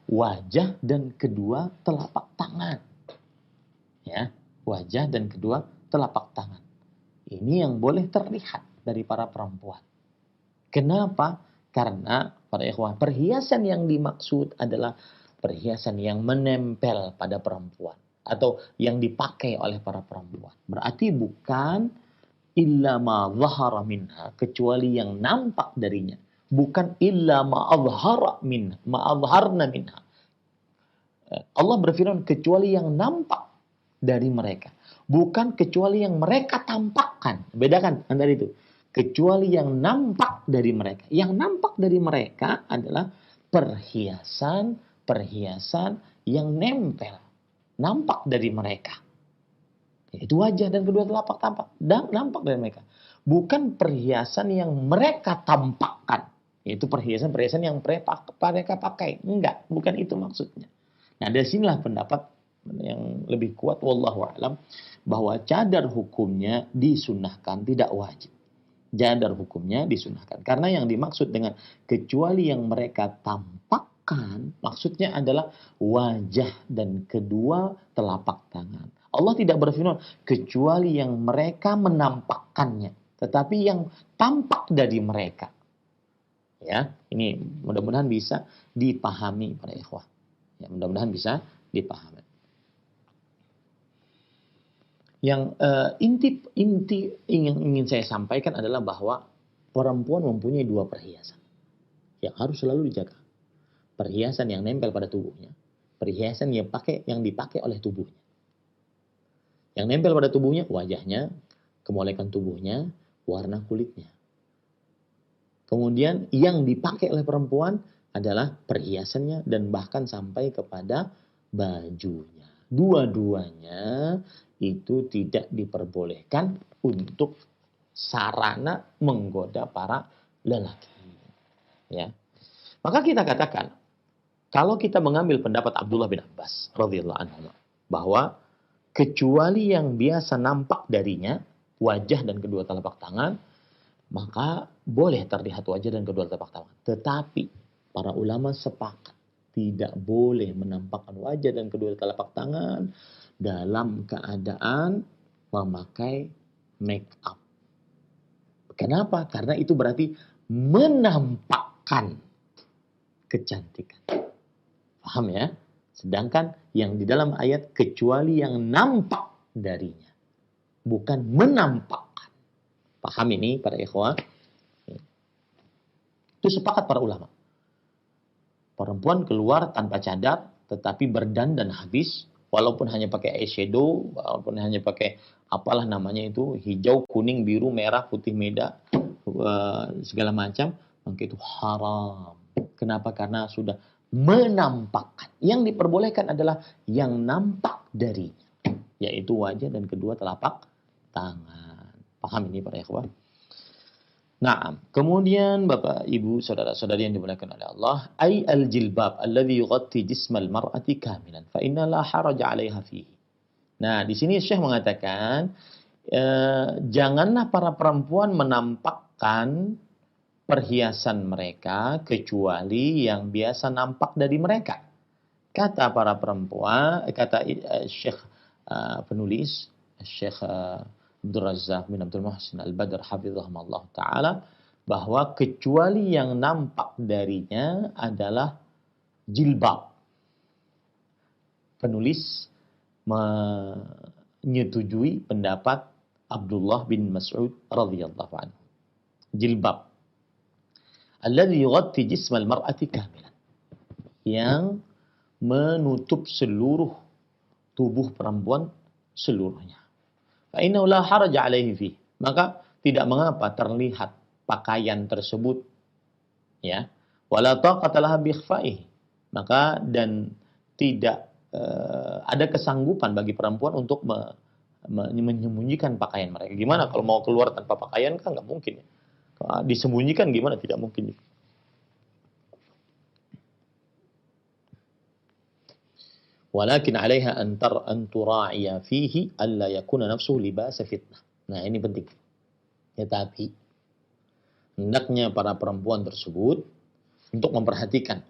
wajah dan kedua telapak tangan. Ya, wajah dan kedua telapak tangan. Ini yang boleh terlihat dari para perempuan. Kenapa? Karena pada ikhwan, perhiasan yang dimaksud adalah perhiasan yang menempel pada perempuan atau yang dipakai oleh para perempuan. Berarti bukan illa ma zahara minha, kecuali yang nampak darinya. Bukan illa ma azharna minha. Allah berfirman kecuali yang nampak dari mereka. Bukan kecuali yang mereka tampakkan. Bedakan antara itu. Kecuali yang nampak dari mereka. Yang nampak dari mereka adalah perhiasan yang nempel. Nampak dari mereka. Itu wajah dan kedua telapak nampak dari mereka. Bukan perhiasan yang mereka tampakkan. Itu perhiasan yang mereka pakai. Enggak, bukan itu maksudnya. Nah, dari sinilah pendapat yang lebih kuat wallahu a'lam bahwa cadar hukumnya disunahkan, tidak wajib. Cadar hukumnya disunahkan. Karena yang dimaksud dengan kecuali yang mereka tampakkan, maksudnya adalah wajah dan kedua telapak tangan. Allah tidak berfirman kecuali yang mereka menampakkannya, tetapi yang tampak dari mereka. Ya, ini mudah-mudahan bisa dipahami para ikhwah. Ya, mudah-mudahan bisa dipahami. Yang inti yang ingin saya sampaikan adalah bahwa perempuan mempunyai dua perhiasan yang harus selalu dijaga. Perhiasan yang nempel pada tubuhnya, perhiasan yang dipakai oleh tubuhnya. Yang nempel pada tubuhnya, wajahnya, kemolekan tubuhnya, warna kulitnya. Kemudian yang dipakai oleh perempuan adalah perhiasannya dan bahkan sampai kepada bajunya. Dua-duanya itu tidak diperbolehkan untuk sarana menggoda para lelaki. Ya. Maka kita katakan, kalau kita mengambil pendapat Abdullah bin Abbas radhiyallahu anhu bahwa kecuali yang biasa nampak darinya wajah dan kedua telapak tangan, maka boleh terlihat wajah dan kedua telapak tangan. Tetapi para ulama sepakat tidak boleh menampakkan wajah dan kedua telapak tangan dalam keadaan memakai make up. Kenapa? Karena itu berarti menampakkan kecantikan. Paham ya? Sedangkan yang di dalam ayat kecuali yang nampak darinya. Bukan menampakkan. Paham ini para ikhwah? Itu sepakat para ulama. Perempuan keluar tanpa cadar, tetapi berdandan habis, walaupun hanya pakai eyeshadow, walaupun hanya pakai apalah namanya itu, hijau, kuning, biru, merah, putih, meda, segala macam, maka itu haram. Kenapa? Karena sudah menampakkan. Yang diperbolehkan adalah yang nampak darinya, yaitu wajah dan kedua telapak tangan. Paham ini para ikhwah? Nah, kemudian Bapak, Ibu, saudara-saudari yang dimuliakan oleh Allah, ay al-jilbab alladhi yughatti jismal mar'ati kamilan fa inna la haraja 'alaiha fihi. Nah, di sini Syekh mengatakan, janganlah para perempuan menampakkan perhiasan mereka kecuali yang biasa nampak dari mereka. Kata para perempuan, kata Syekh penulis, Syekh Abdul Razzaq bin Abdul Muhsin Al-Badr hafizahullah ta'ala, bahwa kecuali yang nampak darinya adalah jilbab. Penulis menyetujui pendapat Abdullah bin Mas'ud radhiyallahu anhu. Jilbab alladhi yughatti jismal mar'ati kamilan, yang menutup seluruh tubuh perempuan seluruhnya. Fa innahu la haraja 'alaihi fi. Maka tidak mengapa terlihat pakaian tersebut, ya. Wala taqata laha bi ikhfa'ihi. Maka dan tidak ada kesanggupan bagi perempuan untuk menyembunyikan pakaian mereka. Gimana kalau mau keluar tanpa pakaian? Kan nggak mungkin ya. Disembunyikan gimana? Tidak mungkin. Walakin 'alaiha an tura'iya fihi alla yakuna nafsuhu libasa fitnah. Nah, ini penting. Tetapi hendaknya para perempuan tersebut untuk memperhatikan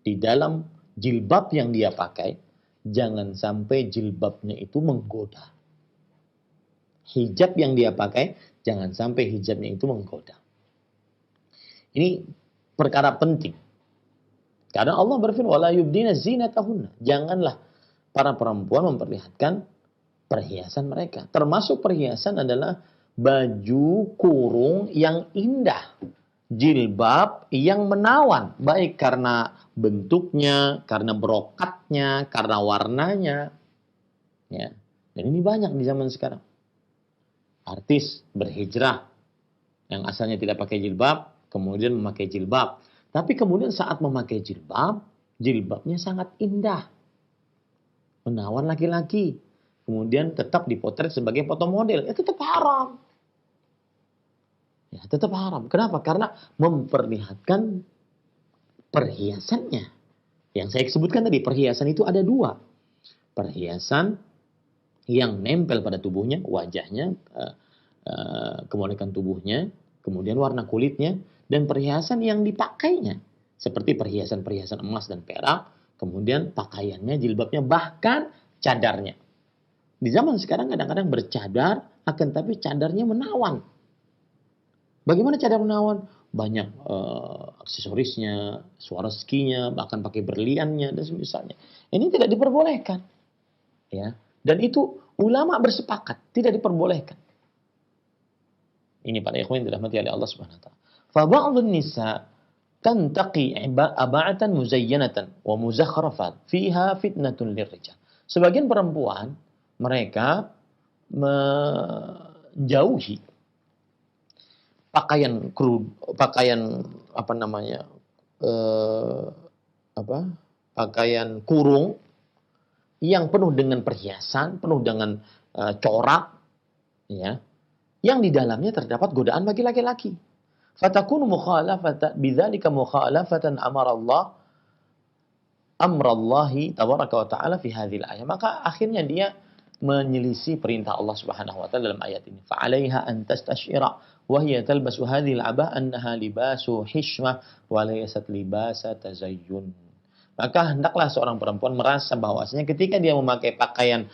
di dalam jilbab yang dia pakai, jangan sampai jilbabnya itu menggoda. Hijab yang dia pakai, jangan sampai hijabnya itu menggoda. Ini perkara penting. Karena Allah berfirman, wala yubdina zinatahunna. Janganlah para perempuan memperlihatkan perhiasan mereka. Termasuk perhiasan adalah baju kurung yang indah, jilbab yang menawan, baik karena bentuknya, karena brokatnya, karena warnanya. Ya. Dan ini banyak di zaman sekarang. Artis berhijrah yang asalnya tidak pakai jilbab, kemudian memakai jilbab. Tapi kemudian saat memakai jilbab, jilbabnya sangat indah, menawan laki-laki. Kemudian tetap dipotret sebagai foto model. Ya tetap haram. Ya tetap haram. Kenapa? Karena memperlihatkan perhiasannya. Yang saya sebutkan tadi, perhiasan itu ada dua. Perhiasan yang nempel pada tubuhnya, wajahnya, kemolekan tubuhnya, kemudian warna kulitnya, dan perhiasan yang dipakainya. Seperti perhiasan-perhiasan emas dan perak, kemudian pakaiannya, jilbabnya, bahkan cadarnya. Di zaman sekarang kadang-kadang bercadar, akan tapi cadarnya menawan. Bagaimana cadar menawan? Banyak aksesorisnya, Swarovskinya, bahkan pakai berliannya, dan semisalnya. Ini tidak diperbolehkan. Ya. Dan itu ulama bersepakat, tidak diperbolehkan. Ini para ikhwan yang dirahmati oleh Allah Subhanahu wa taala. Fa ba'dun nisa tantaqi aba'atan muzayyanatan wa muzakhrafat fiha fitnatun lirrijal. Sebagian perempuan mereka menjauhi pakaian pakaian kurung yang penuh dengan perhiasan, penuh dengan corak, ya, yang di dalamnya terdapat godaan bagi laki-laki. Fatakunu mukhalafatan bidzalika mukhalafatan amrallahi tabaraka wa ta'ala fi hadhil ayat. Maka akhirnya dia menyelisih perintah Allah Subhanahu wa taala dalam ayat ini. Fa 'alaiha an tastashira wa hiya talbasu hadhil abah annaha libasu hishmah wa laysat libasa tazayyun. Maka hendaklah seorang perempuan merasa bahwasanya ketika dia memakai pakaian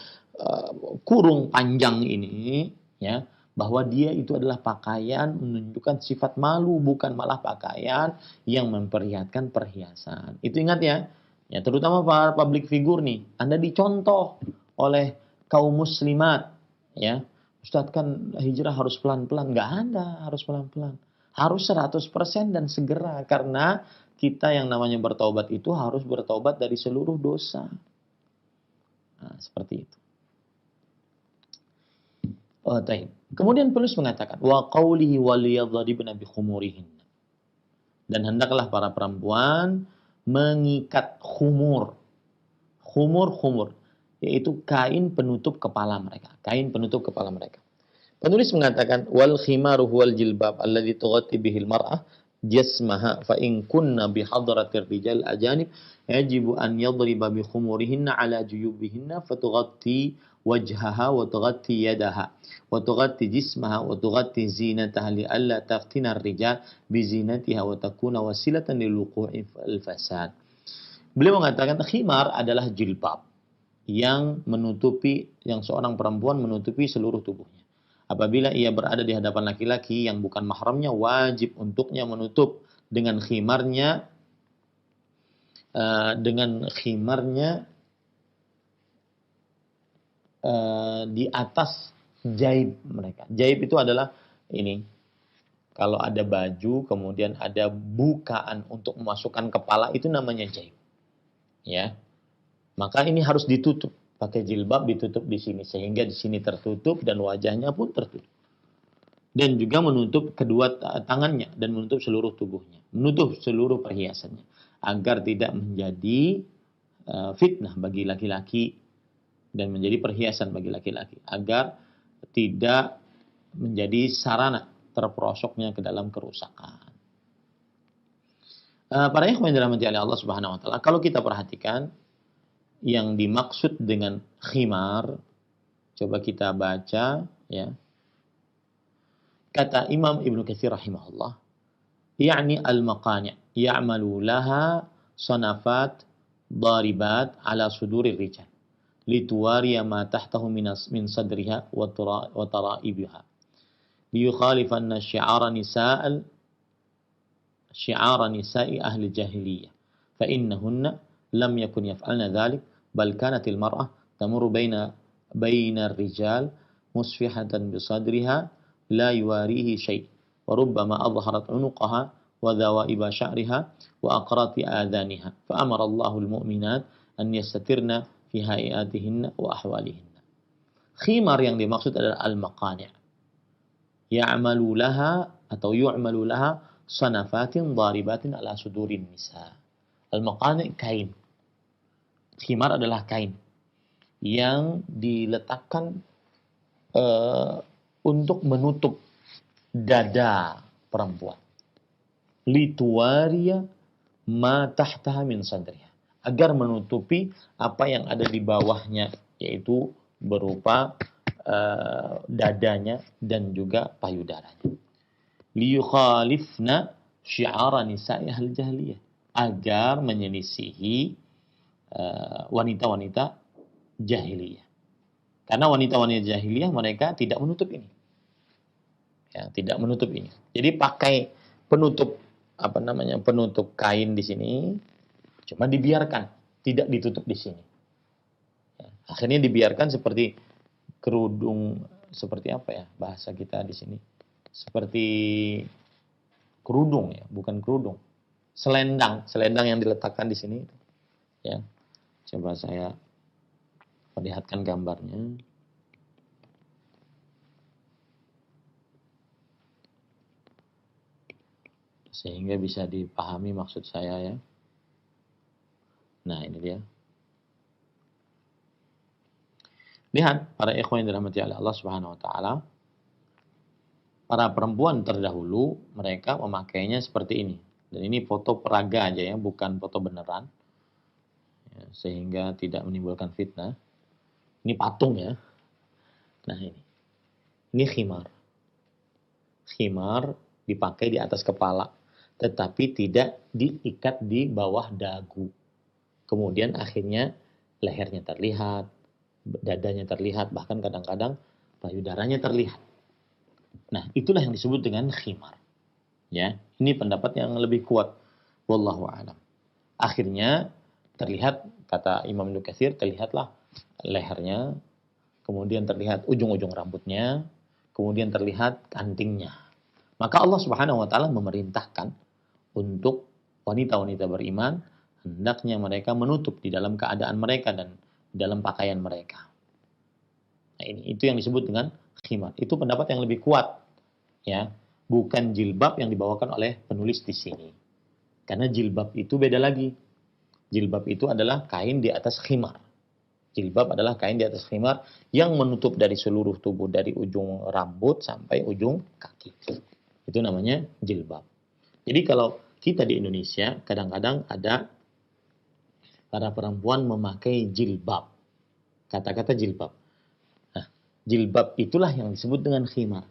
kurung panjang ini, ya, bahwa dia itu adalah pakaian menunjukkan sifat malu, bukan malah pakaian yang memperlihatkan perhiasan. Itu ingat ya, ya terutama para public figure nih, Anda dicontoh oleh kaum muslimat, ya. Ustadz kan hijrah harus pelan-pelan, nggak ada harus pelan-pelan, harus 100% dan segera, karena kita yang namanya bertaubat itu harus bertaubat dari seluruh dosa. Nah, seperti itu. Oh, taib. Kemudian penulis mengatakan, wa qawlihi waliyadharibna bi khumurihin. Dan hendaklah para perempuan mengikat khumur. Khumur, yaitu kain penutup kepala mereka. Kain penutup kepala mereka. Penulis mengatakan, wal khimaru huwal jilbab alladhi tughatti bihil mar'ah jasmaha fa in kunna bi hadratir rijal ajanib yajibu an yadriba bi khumurihinna ala juyubihinna fatughatti wajhaha wa tughatti yadaha wa tughatti jismaha wa tughatti zinataha li alla taftina ar-rijal bi zinatiha wa takuna wasilatan lil wuqu'i al-fasad. Beliau mengatakan khimar adalah jilbab yang seorang perempuan menutupi seluruh tubuhnya. Apabila ia berada di hadapan laki-laki yang bukan mahramnya, wajib untuknya menutup dengan khimarnya di atas jaib mereka. Jaib itu adalah ini. Kalau ada baju, kemudian ada bukaan untuk memasukkan kepala, itu namanya jaib. Ya. Maka ini harus ditutup. Pakai jilbab ditutup di sini sehingga di sini tertutup dan wajahnya pun tertutup. Dan juga menutup kedua tangannya dan menutup seluruh tubuhnya, menutup seluruh perhiasannya agar tidak menjadi fitnah bagi laki-laki dan menjadi perhiasan bagi laki-laki, agar tidak menjadi sarana terperosoknya ke dalam kerusakan. Para ikhwan yang dirahmati oleh Allah Subhanahu wa taala, kalau kita perhatikan yang dimaksud dengan khimar, coba kita baca ya. Kata Imam Ibnu Katsir rahimahullah, yakni al-maqani' ya'malu laha sanafat daribat ala sudurir rijal lituwariya ma tahtahu min sadriha wa tara'ibiha liyukhalifanna syi'ara nisa'i ahli jahiliyah fa innahunna lam yakun yaf'alna dhalik bal kanatil mar'ah tamurru baina ar-rijal musfihatan bi sadriha la yuwarihi syai' wa rubbama adharat 'unuqaha wa dhawa'iba sya'riha wa aqrati adhaniha fa amara Allahu al-mu'minat an yastatirna fi hayatihinna wa ahwalihinna. Khimar yang dimaksud adalah al-maqani', ya'malu laha atau yu'malu laha sanafatin dharibatin ala sudurin nisa. Al-maqani' kain. Khimar adalah kain yang diletakkan untuk menutup dada perempuan. Lituwariya ma tahtaha min sadriha. Agar menutupi apa yang ada di bawahnya, yaitu berupa dadanya dan juga payudaranya. Liyukhalifna syi'ara nisa'i ahli jahiliyah. Agar menyelisihi wanita-wanita jahiliyah. Karena wanita-wanita jahiliyah mereka tidak menutup ini. Ya, tidak menutup ini. Jadi pakai penutup penutup kain di sini, cuma dibiarkan, tidak ditutup di sini. Ya, akhirnya dibiarkan seperti kerudung, seperti apa ya bahasa kita di sini? Seperti kerudung ya, bukan kerudung. Selendang yang diletakkan di sini. Ya. Coba saya perlihatkan gambarnya. Sehingga bisa dipahami maksud saya ya. Nah, ini dia. Lihat, para ikhwan yang dirahmati oleh Allah Subhanahu wa taala. Para perempuan terdahulu mereka memakainya seperti ini. Dan ini foto peraga aja ya, bukan foto beneran. Ya, sehingga tidak menimbulkan fitnah. Ini patung ya. Nah ini. Ini khimar. Khimar dipakai di atas kepala. Tetapi tidak diikat di bawah dagu. Kemudian akhirnya lehernya terlihat. Dadanya terlihat. Bahkan kadang-kadang payudaranya terlihat. Nah itulah yang disebut dengan khimar. Ya, ini pendapat yang lebih kuat. Wallahu a'lam. Akhirnya terlihat, kata Imam Ibnu Katsir, terlihatlah lehernya, kemudian terlihat ujung-ujung rambutnya, kemudian terlihat kantingnya. Maka Allah Subhanahu wa taala memerintahkan untuk wanita-wanita beriman hendaknya mereka menutup di dalam keadaan mereka dan dalam pakaian mereka. Nah, itu yang disebut dengan khimar. Itu pendapat yang lebih kuat, ya, bukan jilbab yang dibawakan oleh penulis di sini. Karena jilbab itu beda lagi. Jilbab itu adalah kain di atas khimar. Jilbab adalah kain di atas khimar yang menutup dari seluruh tubuh, dari ujung rambut sampai ujung kaki. Itu namanya jilbab. Jadi kalau kita di Indonesia kadang-kadang ada para perempuan memakai jilbab. Kata-kata jilbab. Nah, jilbab itulah yang disebut dengan khimar.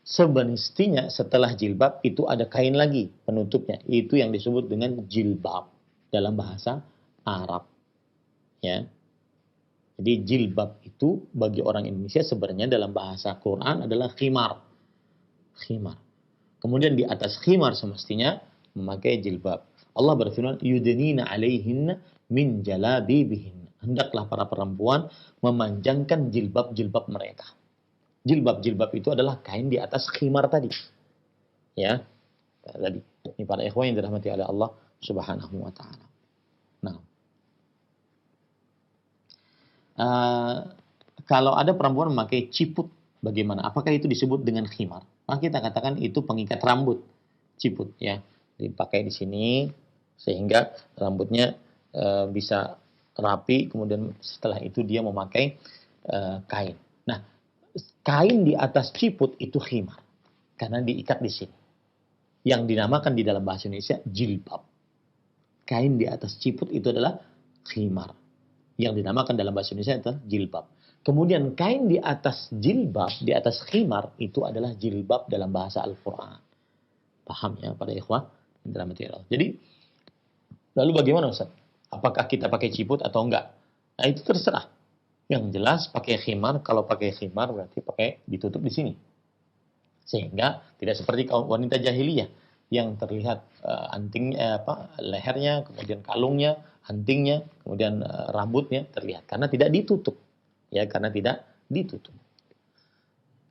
Semestinya setelah jilbab itu ada kain lagi penutupnya. Itu yang disebut dengan jilbab dalam bahasa Arab. Ya. Jadi jilbab itu bagi orang Indonesia sebenarnya dalam bahasa Quran adalah khimar. Khimar. Kemudian di atas khimar semestinya memakai jilbab. Allah berfirman, yudnina alaihinna min jalabibihin. Hendaklah para perempuan memanjangkan jilbab-jilbab mereka. Jilbab-jilbab itu adalah kain di atas khimar tadi. Ya. Tadi. Ini para ikhwan yang dirahmati oleh Allah Subhanahu wa taala. Nah, kalau ada perempuan memakai ciput, bagaimana? Apakah itu disebut dengan khimar? Maka kita katakan itu pengikat rambut, ciput, ya, dipakai di sini sehingga rambutnya bisa rapi. Kemudian setelah itu dia memakai kain. Nah, kain di atas ciput itu khimar karena diikat di sini. Yang dinamakan di dalam bahasa Indonesia jilbab. Kain di atas ciput itu adalah khimar. Yang dinamakan dalam bahasa Indonesia adalah jilbab. Kemudian kain di atas jilbab, di atas khimar, itu adalah jilbab dalam bahasa Al-Quran. Paham ya para ikhwah? Jadi, lalu bagaimana Ustaz? Apakah kita pakai ciput atau enggak? Nah, itu terserah. Yang jelas pakai khimar, kalau pakai khimar berarti pakai ditutup di sini. Sehingga tidak seperti kaum wanita jahiliyah yang terlihat antingnya, lehernya, kemudian kalungnya, antingnya, kemudian rambutnya terlihat karena tidak ditutup. Ya, karena tidak ditutup.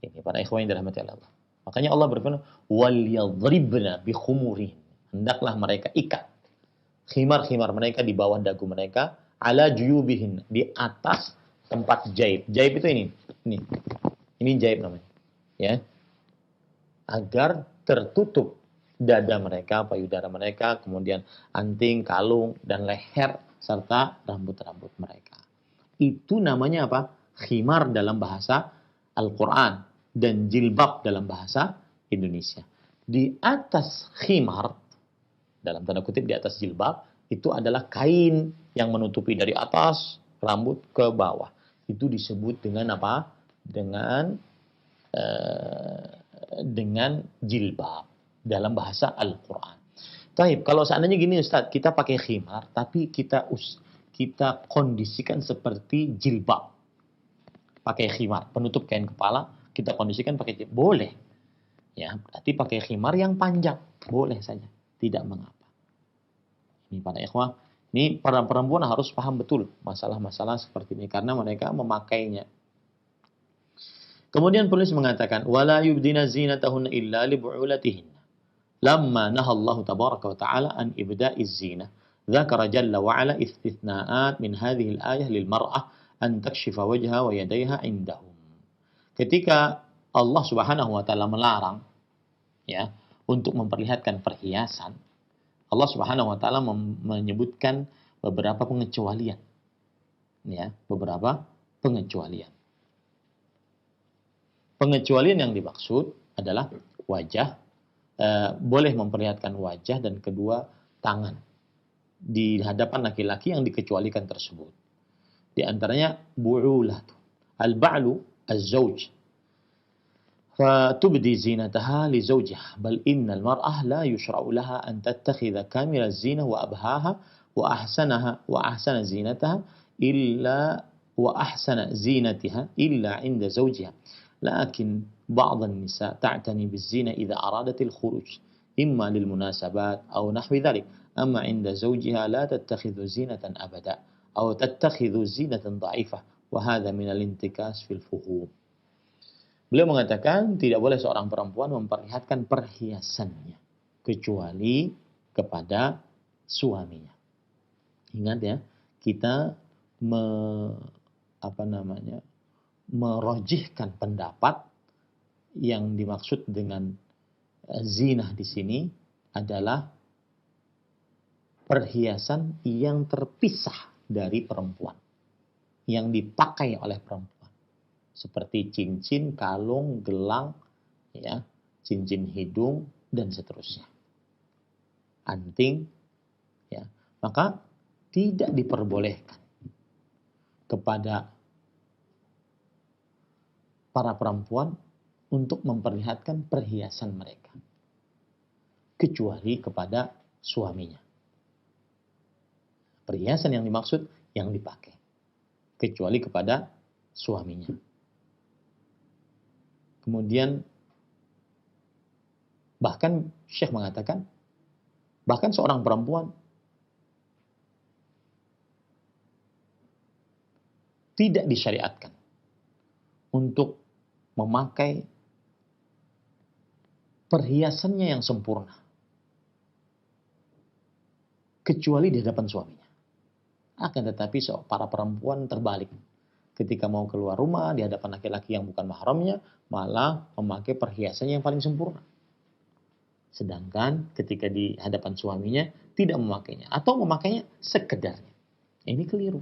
Ini para ikhwan yang dirahmati Allah. Makanya Allah berfirman, "Wal yadribna bi khumurin." Hendaklah mereka ikat khimar-khimar mereka di bawah dagu mereka, ala juyubihin, di atas tempat jaib. Jaib itu ini. Ini jaib namanya. Ya. Agar tertutup dada mereka, payudara mereka, kemudian anting, kalung, dan leher serta rambut-rambut mereka. Itu namanya apa? Khimar dalam bahasa Al-Quran dan jilbab dalam bahasa Indonesia. Di atas khimar, dalam tanda kutip di atas jilbab, itu adalah kain yang menutupi dari atas rambut ke bawah. Itu disebut dengan apa? Dengan jilbab dalam bahasa Al-Quran. Taib, kalau seandainya gini Ustaz, kita pakai khimar, tapi kita kondisikan seperti jilbab. Pakai khimar, penutup kain kepala, kita kondisikan pakai jilbab. Boleh. Ya, berarti pakai khimar yang panjang. Boleh saja. Tidak mengapa. Ini para ikhwah. Ini para perempuan harus paham betul masalah-masalah seperti ini. Karena mereka memakainya. Kemudian penulis mengatakan, وَلَا يُبْدِنَ زِينَتَهُنَّ إِلَّا لِبُعُولَتِهِنَّ لَمَّا نَهَى اللَّهُ تَبَارَكَ وَتَعَالَى عَنْ إِبْدَاءِ الزِّينَةِ ذكر جل وعلا استثناءات من هذه الآية للمرأة أن تكشف وجهها ويديها عندهم. Ketika Allah Subhanahu wa taala melarang ya untuk memperlihatkan perhiasan, Allah Subhanahu wa taala menyebutkan beberapa pengecualian. Ya, beberapa pengecualian. Pengecualian yang dimaksud adalah wajah, boleh memperlihatkan wajah, dan kedua tangan di hadapan laki-laki yang dikecualikan tersebut. Di antaranya bu'ulah. Al-ba'lu az-zawj. Fatubdi zinataha li zawjiha. Bal innal mar'ah la yushra'u laha an tattakhidha kamila az-zinah wa abhaha wa ahsana zinataha illa wa ahsana zinatiha illa 'inda zawjiha. Lakin ba'd an-nisa ta'tani biz-zinah idza aradat al-khuruj imma lil munasabat aw nahwi dhalik. أما عند زوجها لا تتخذ زينة أبدا أو تتخذ زينة ضعيفة وهذا من الانتكاس في الفهوم. Beliau mengatakan tidak boleh seorang perempuan memperlihatkan perhiasannya kecuali kepada suaminya. Ingat ya, kita merojihkan pendapat yang dimaksud dengan zinah di sini adalah perhiasan yang terpisah dari perempuan, yang dipakai oleh perempuan, seperti cincin, kalung, gelang, ya, cincin hidung dan seterusnya, anting, ya, maka tidak diperbolehkan kepada para perempuan untuk memperlihatkan perhiasan mereka, kecuali kepada suaminya. Perhiasan yang dimaksud yang dipakai, kecuali kepada suaminya. Kemudian bahkan Syekh mengatakan, bahkan seorang perempuan tidak disyariatkan untuk memakai perhiasannya yang sempurna, kecuali di hadapan suaminya. Akan tetapi para perempuan terbalik. Ketika mau keluar rumah di hadapan laki-laki yang bukan mahramnya, malah memakai perhiasannya yang paling sempurna. Sedangkan ketika di hadapan suaminya tidak memakainya, atau memakainya sekedarnya. Ini keliru.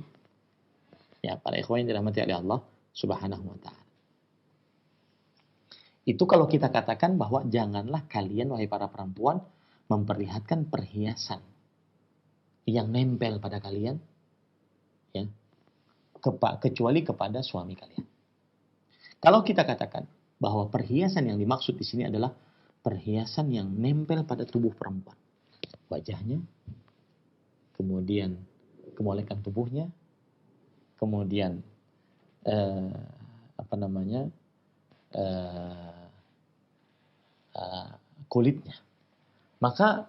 Ya, para ikhwan yang dirahmati oleh Allah Subhanahu wa ta'ala. Itu kalau kita katakan bahwa janganlah kalian, wahai para perempuan, memperlihatkan perhiasan yang nempel pada kalian, ya, kecuali kepada suami kalian. Kalau kita katakan bahwa perhiasan yang dimaksud di sini adalah perhiasan yang nempel pada tubuh perempuan, wajahnya, kemudian kemolekan tubuhnya, kemudian kulitnya, maka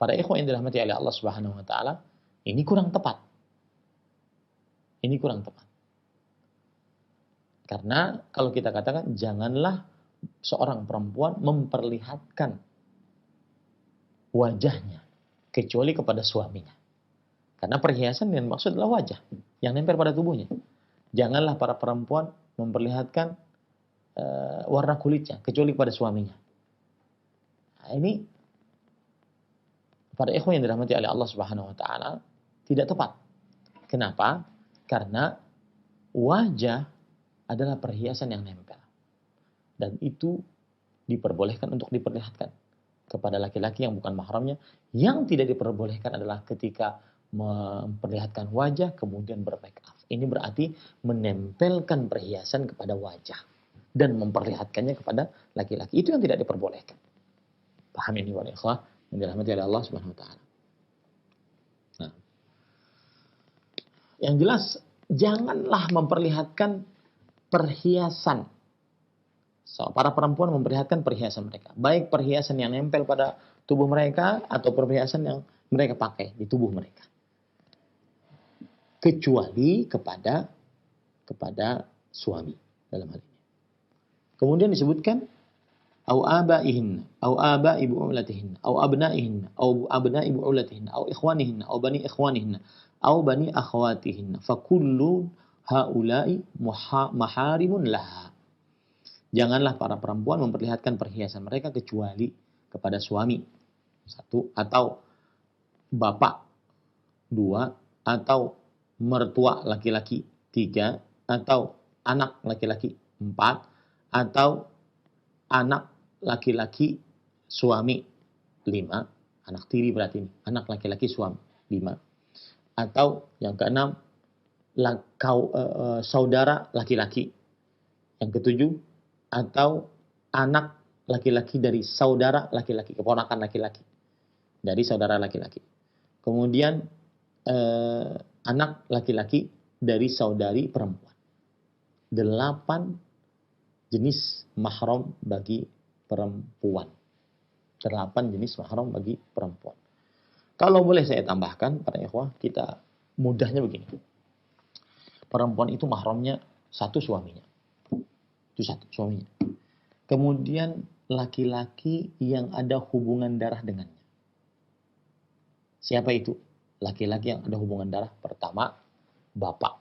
para ikhwan yang dirahmati oleh Allah Subhanahu wa taala, ini kurang tepat. Ini kurang tepat. Karena kalau kita katakan janganlah seorang perempuan memperlihatkan wajahnya kecuali kepada suaminya. Karena perhiasan yang maksud adalah wajah yang nempel pada tubuhnya. Janganlah para perempuan memperlihatkan warna kulitnya kecuali kepada suaminya. Nah, ini para ikhwan yang dirahmati oleh Allah Subhanahu wa taala tidak tepat. Kenapa? Karena wajah adalah perhiasan yang nempel. Dan itu diperbolehkan untuk diperlihatkan kepada laki-laki yang bukan mahramnya. Yang tidak diperbolehkan adalah ketika memperlihatkan wajah kemudian bermake up. Ini berarti menempelkan perhiasan kepada wajah dan memperlihatkannya kepada laki-laki. Itu yang tidak diperbolehkan. Paham ini wal ikhwah yang dirahmati oleh Allah Subhanahu wa taala. Nah, yang jelas janganlah memperlihatkan perhiasan. So, para perempuan memperlihatkan perhiasan mereka, baik perhiasan yang nempel pada tubuh mereka atau perhiasan yang mereka pakai di tubuh mereka, kecuali kepada suami dalam hal ini. Kemudian disebutkan au abaihin, au abai bu'ulatihin, au abnaihin, au abnai bu'ulatihin, au ikhwanihin, au bani ikhwanihin, au bani akhwatihin, fa kullu haula'i maharimun laha. Janganlah para perempuan memperlihatkan perhiasan mereka kecuali kepada suami, satu, atau bapak, dua, atau mertua laki-laki, tiga, atau anak laki-laki, empat, atau anak laki-laki suami, lima, anak tiri berarti ini, anak laki-laki suami, lima, atau yang keenam, saudara laki-laki, yang ketujuh, atau anak laki-laki dari saudara laki-laki, keponakan laki-laki dari saudara laki-laki. Kemudian anak laki-laki dari saudari perempuan. 8 jenis mahram bagi perempuan. 8 jenis mahram bagi perempuan. Kalau boleh saya tambahkan, para ikhwah, kita mudahnya begini. Perempuan itu mahramnya satu suaminya. Itu satu suaminya. Kemudian laki-laki yang ada hubungan darah dengannya. Siapa itu? Laki-laki yang ada hubungan darah. Pertama, bapak,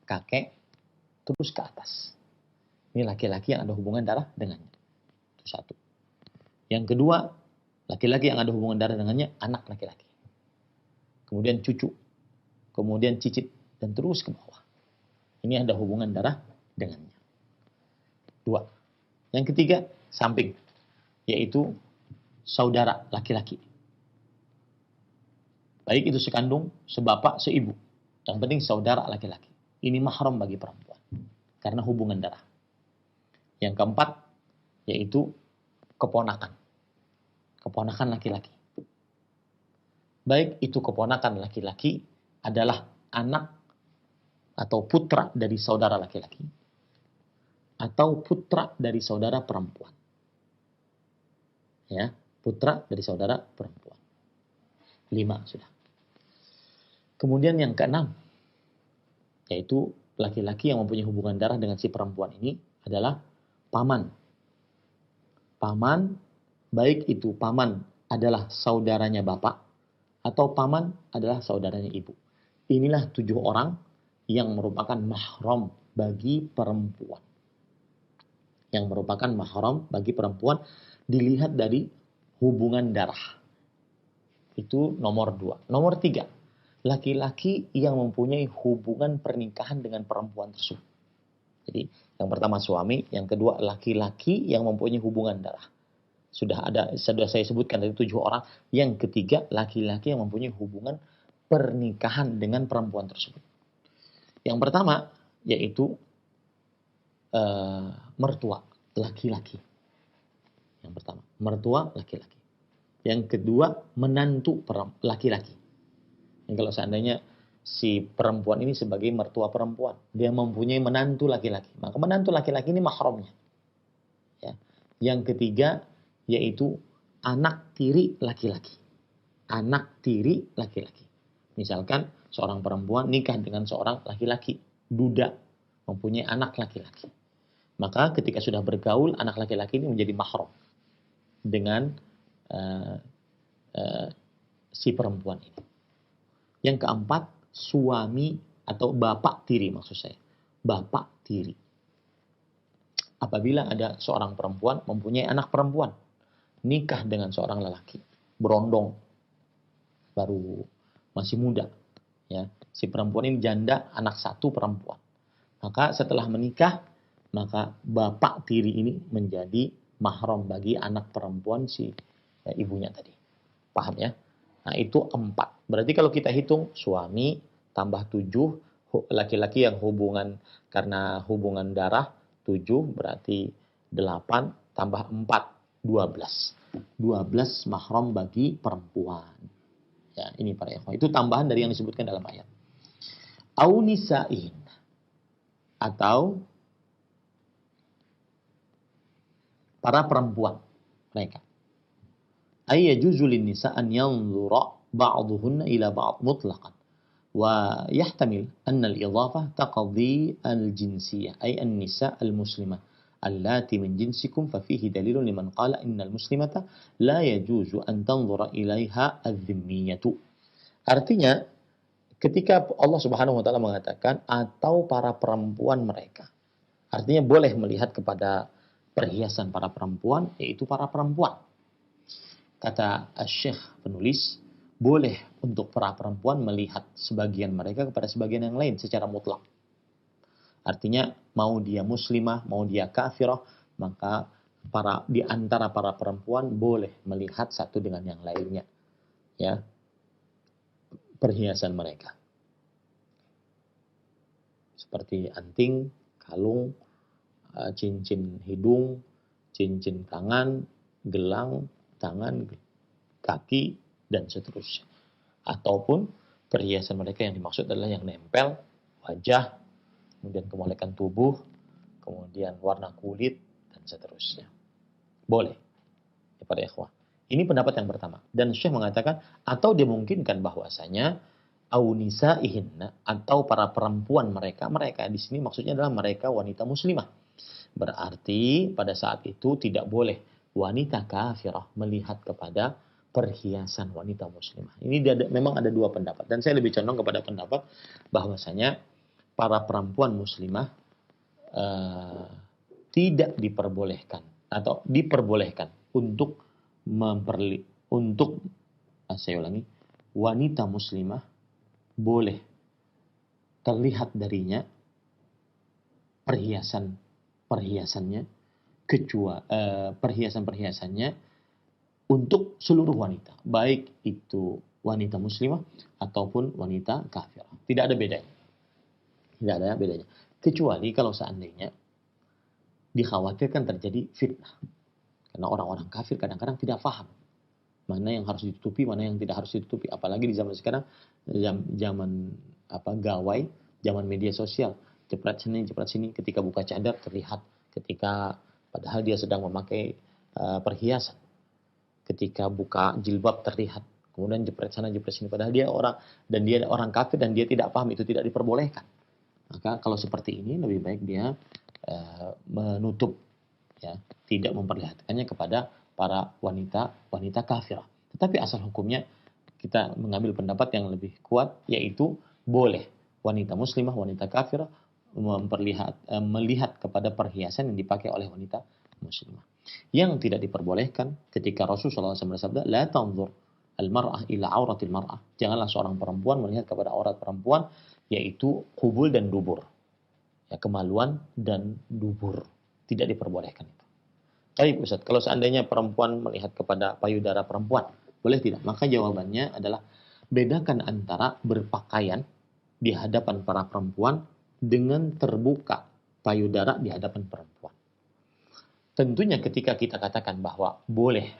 kakek, terus ke atas. Ini laki-laki yang ada hubungan darah dengannya. Itu satu. Yang kedua, laki-laki yang ada hubungan darah dengannya, anak laki-laki. Kemudian cucu. Kemudian cicit. Dan terus ke bawah. Ini ada hubungan darah dengannya. Dua. Yang ketiga, samping. Yaitu saudara laki-laki. Baik itu sekandung, sebapak, seibu. Yang penting saudara laki-laki. Ini mahram bagi perempuan. Karena hubungan darah. Yang keempat, yaitu keponakan. Keponakan laki-laki. Baik itu keponakan laki-laki adalah anak atau putra dari saudara laki-laki. Atau putra dari saudara perempuan. Ya, putra dari saudara perempuan. 5 sudah. Kemudian yang keenam, yaitu laki-laki yang mempunyai hubungan darah dengan si perempuan ini adalah paman. Paman, baik itu paman adalah saudaranya bapak, atau paman adalah saudaranya ibu. Inilah 7 orang yang merupakan mahram bagi perempuan. Yang merupakan mahram bagi perempuan dilihat dari hubungan darah. Itu nomor 2. Nomor 3, laki-laki yang mempunyai hubungan pernikahan dengan perempuan tersebut. Jadi yang pertama suami, yang kedua laki-laki yang mempunyai hubungan darah. Sudah saya sebutkan dari 7 orang. Yang ketiga laki-laki yang mempunyai hubungan pernikahan dengan perempuan tersebut. Yang pertama yaitu mertua laki-laki. Yang pertama mertua laki-laki. Yang kedua menantu laki-laki. Yang kalau seandainya si perempuan ini sebagai mertua perempuan, dia mempunyai menantu laki-laki, maka menantu laki-laki ini mahramnya. Ya. Yang ketiga yaitu anak tiri laki-laki. Anak tiri laki-laki. Misalkan seorang perempuan nikah dengan seorang laki-laki, duda, mempunyai anak laki-laki. Maka ketika sudah bergaul, anak laki-laki ini menjadi mahram dengan si perempuan ini. Yang keempat, suami atau bapak tiri maksud saya. Bapak tiri. Apabila ada seorang perempuan mempunyai anak perempuan, nikah dengan seorang lelaki, berondong, baru masih muda. Ya, si perempuan ini janda, anak 1 perempuan. Maka setelah menikah, maka bapak tiri ini menjadi mahram bagi anak perempuan si ibunya tadi. Paham ya? Nah itu 4. Berarti kalau kita hitung suami tambah 7, laki-laki yang hubungan karena hubungan darah 7 berarti 8 tambah 4 12. 12 mahram bagi perempuan. Ya, ini para ikhwan. Itu tambahan dari yang disebutkan dalam ayat. Au nisa'in atau para perempuan mereka. Ay yajuzu lin-nisa' an yanzura ba'dhuhunna ila ba'd mutlaqan wa yahtamil anna al-idhafah taqdi al-jinsiyah ay an-nisa' al-muslimah allati min jinsikum fa fihi dalilun liman qala innal muslimata la yajuzu an tanzura ilaiha adh-dhimmiyatu. Artinya ketika Allah Subhanahu wa taala mengatakan atau para perempuan mereka, artinya boleh melihat kepada perhiasan para perempuan, yaitu para perempuan. Kata Syekh penulis, boleh untuk para perempuan melihat sebagian mereka kepada sebagian yang lain secara mutlak. Artinya mau dia muslimah, mau dia kafirah, maka di antara para perempuan boleh melihat satu dengan yang lainnya. Ya. Perhiasan mereka. Seperti anting, kalung, cincin hidung, cincin tangan, gelang, tangan, kaki, dan seterusnya. Ataupun perhiasan mereka yang dimaksud adalah yang nempel, wajah, kemudian kemolekan tubuh, kemudian warna kulit, dan seterusnya. Boleh. Ya, para ikhwah. Ini pendapat yang pertama. Dan Syekh mengatakan, atau dimungkinkan bahwasanya aunisa'ihinna atau para perempuan mereka di sini maksudnya adalah mereka wanita muslimah. Berarti pada saat itu tidak boleh wanita kafirah melihat kepada perhiasan wanita muslimah. Ini memang ada dua pendapat dan saya lebih condong kepada pendapat bahwasanya para perempuan muslimah tidak diperbolehkan atau diperbolehkan untuk untuk saya ulangi, wanita muslimah boleh terlihat darinya perhiasannya perhiasan-perhiasannya untuk seluruh wanita, baik itu wanita muslimah ataupun wanita kafirah. Tidak ada bedanya. Tidak ada bedanya. Kecuali kalau seandainya dikhawatirkan terjadi fitnah. Karena orang-orang kafir kadang-kadang tidak paham mana yang harus ditutupi, mana yang tidak harus ditutupi. Apalagi di zaman sekarang, zaman gawai, zaman media sosial. Jepret sini, ketika buka cadar terlihat, ketika padahal dia sedang memakai perhiasan. Ketika buka jilbab terlihat, kemudian jepret sana, jepret sini. Padahal dia orang kafir dan dia tidak paham, itu tidak diperbolehkan. Maka kalau seperti ini lebih baik dia menutup, ya, tidak memperlihatkannya kepada para wanita kafirah. Tetapi asal hukumnya kita mengambil pendapat yang lebih kuat, yaitu boleh wanita muslimah, wanita kafirah melihat kepada perhiasan yang dipakai oleh wanita muslimah. Yang tidak diperbolehkan ketika Rasulullah SAW bersabda, la tanzur al-mar'ah ila auratil mar'ah. Janganlah seorang perempuan melihat kepada aurat perempuan, yaitu qubul dan dubur. Ya, kemaluan dan dubur. Tidak diperbolehkan itu. Baik Ustaz, kalau seandainya perempuan melihat kepada payudara perempuan, boleh tidak? Maka jawabannya adalah bedakan antara berpakaian di hadapan para perempuan dengan terbuka payudara di hadapan perempuan. Tentunya ketika kita katakan bahwa boleh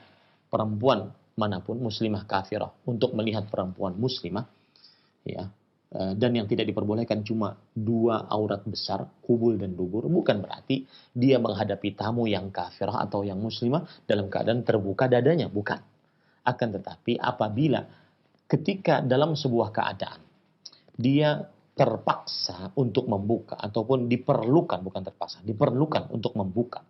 perempuan manapun, muslimah kafirah, untuk melihat perempuan muslimah, ya, dan yang tidak diperbolehkan cuma dua aurat besar, kubul dan dubur, bukan berarti dia menghadapi tamu yang kafirah atau yang muslimah dalam keadaan terbuka dadanya, bukan. Akan tetapi apabila ketika dalam sebuah keadaan dia terpaksa untuk membuka ataupun diperlukan, bukan terpaksa, diperlukan untuk membuka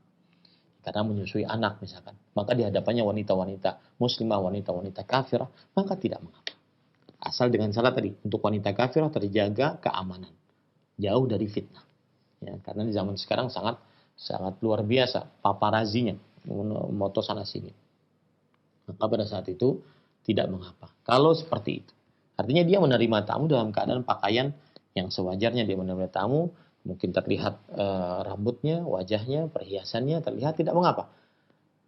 karena menyusui anak misalkan, maka di hadapannya wanita-wanita muslimah, wanita-wanita kafirah, maka tidak mengapa. Asal dengan syarat tadi, untuk wanita kafirah terjaga keamanan, jauh dari fitnah. Ya, karena di zaman sekarang sangat luar biasa paparazinya, moto sana sini. Maka pada saat itu tidak mengapa. Kalau seperti itu, artinya dia menerima tamu dalam keadaan pakaian yang sewajarnya dia menerima tamu, mungkin terlihat rambutnya, wajahnya, perhiasannya terlihat, tidak mengapa.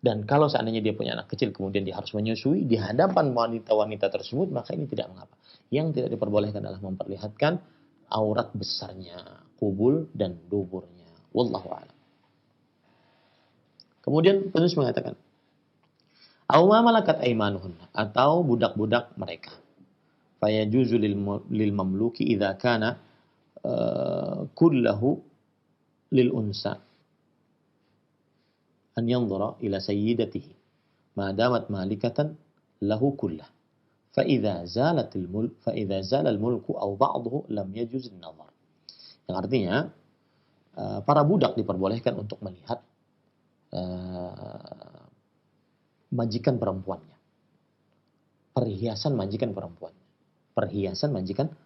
Dan kalau seandainya dia punya anak kecil, kemudian dia harus menyusui di hadapan wanita-wanita tersebut, maka ini tidak mengapa. Yang tidak diperbolehkan adalah memperlihatkan aurat besarnya, kubul dan duburnya. Wallahu a'lam. Kemudian penulis mengatakan, aw ma malakat aymanuhunna, atau budak-budak mereka. Fayajuzu lil mamluki idza kana kullahu lil unsa an yanzura ila sayyidatihi ma damat malikatan lahu kullah fa idza zala al mulku aw ba'dahu lam yajuz an-nazar. Yang artinya para budak diperbolehkan untuk melihat majikan perempuannya, perhiasan majikan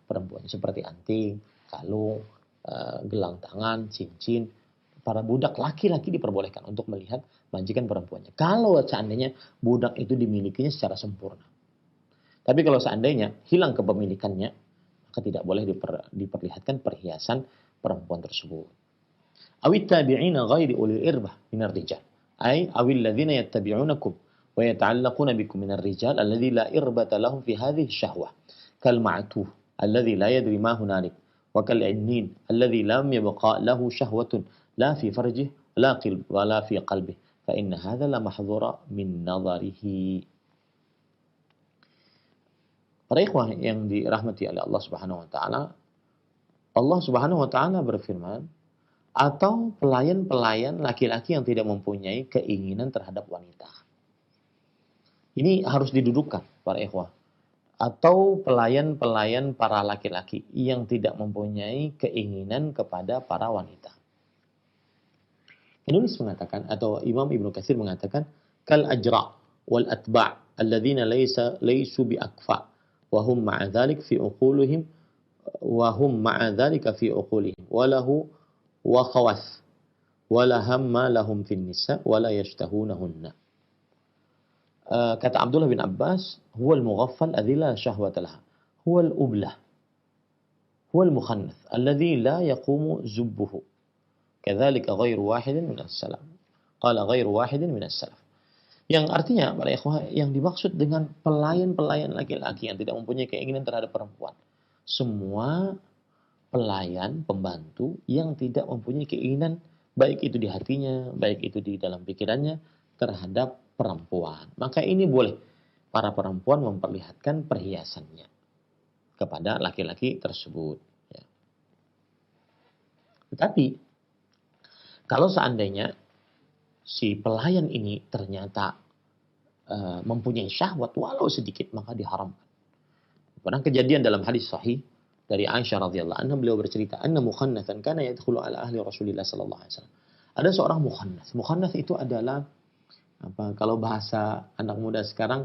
perempuannya seperti anting, kalung, gelang tangan, cincin. Para budak laki-laki diperbolehkan untuk melihat majikan perempuannya. Kalau seandainya budak itu dimilikinya secara sempurna. Tapi kalau seandainya hilang kepemilikannya, maka tidak boleh diperlihatkan perhiasan perempuan tersebut. Awit tabi'ina ghairi ulil irbah minar rijal. Ay awil ladzina yattabi'unakum wa yata'allaquna bikum minar rijal alladzi la irbata lahum fi hadhihi syahwah. Kal ma'tuh alladzi la yadri ma hunalik. Wa kal innin alladzi lam yabqa lahu syahwatun la fi farjih wala fi qalbih fa inna hadza la mahdhura min nadharihi. Para ikhwah yang dirahmati oleh Allah Subhanahu wa taala, Allah Subhanahu wa taala berfirman, atau pelayan-pelayan laki-laki yang tidak mempunyai keinginan terhadap wanita. Ini harus didudukkan para ikhwah. Atau pelayan-pelayan para laki-laki yang tidak mempunyai keinginan kepada para wanita. Penulis mengatakan, atau Imam Ibnu Katsir mengatakan, kal ajra' wal atba' alladzina laysu biakfa wa hum ma'a dzalik fi uqulihim wa hum ma'a dzalika fi uqulihim walahu wa khawas wala hamma lahum fin nisa wala yashtahunahunna. Kata Abdullah bin Abbas, huwal mughaffal alladhi la syahwata laha, huwal ublah, huwal mukhannath alladhi la yaqumu zubbuhu, kadzalika ghairu wahidin min as-salaf. Qala ghairu wahidin min as-salaf. Yang artinya, para ikhwah, yang dimaksud dengan pelayan-pelayan laki-laki yang tidak mempunyai keinginan terhadap perempuan, semua pelayan, pembantu yang tidak mempunyai keinginan, baik itu di hatinya, baik itu di dalam pikirannya, terhadap perempuan. Maka ini boleh para perempuan memperlihatkan perhiasannya kepada laki-laki tersebut. Ya. Tetapi, kalau seandainya si pelayan ini ternyata mempunyai syahwat walau sedikit, maka diharamkan. Pernah kejadian dalam hadis sahih dari Aisyah radhiyallahu anha, beliau bercerita, anna mukhannatsan kana yadkhulu ala ahli Rasulillah sallallahu alaihi wasallam. Ada seorang mukhannats. Mukhannats itu adalah kalau bahasa anak muda sekarang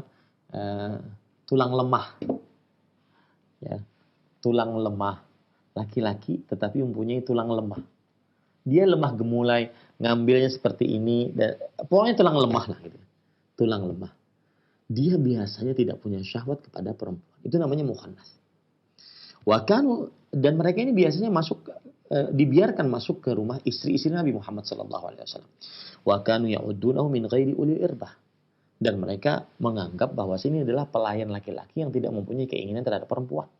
tulang lemah. Ya. Tulang lemah. Laki-laki tetapi mempunyai tulang lemah. Dia lemah gemulai, ngambilnya seperti ini, pokoknya tulang lemah lah gitu. Tulang lemah. Dia biasanya tidak punya syahwat kepada perempuan. Itu namanya mukhannats. Dan mereka ini biasanya dibiarkan masuk ke rumah istri-istri Nabi Muhammad SAW. Wa kanu ya'uddunahu min ghairi ulil irbah. Dan mereka menganggap bahwa ini adalah pelayan laki-laki yang tidak mempunyai keinginan terhadap perempuan.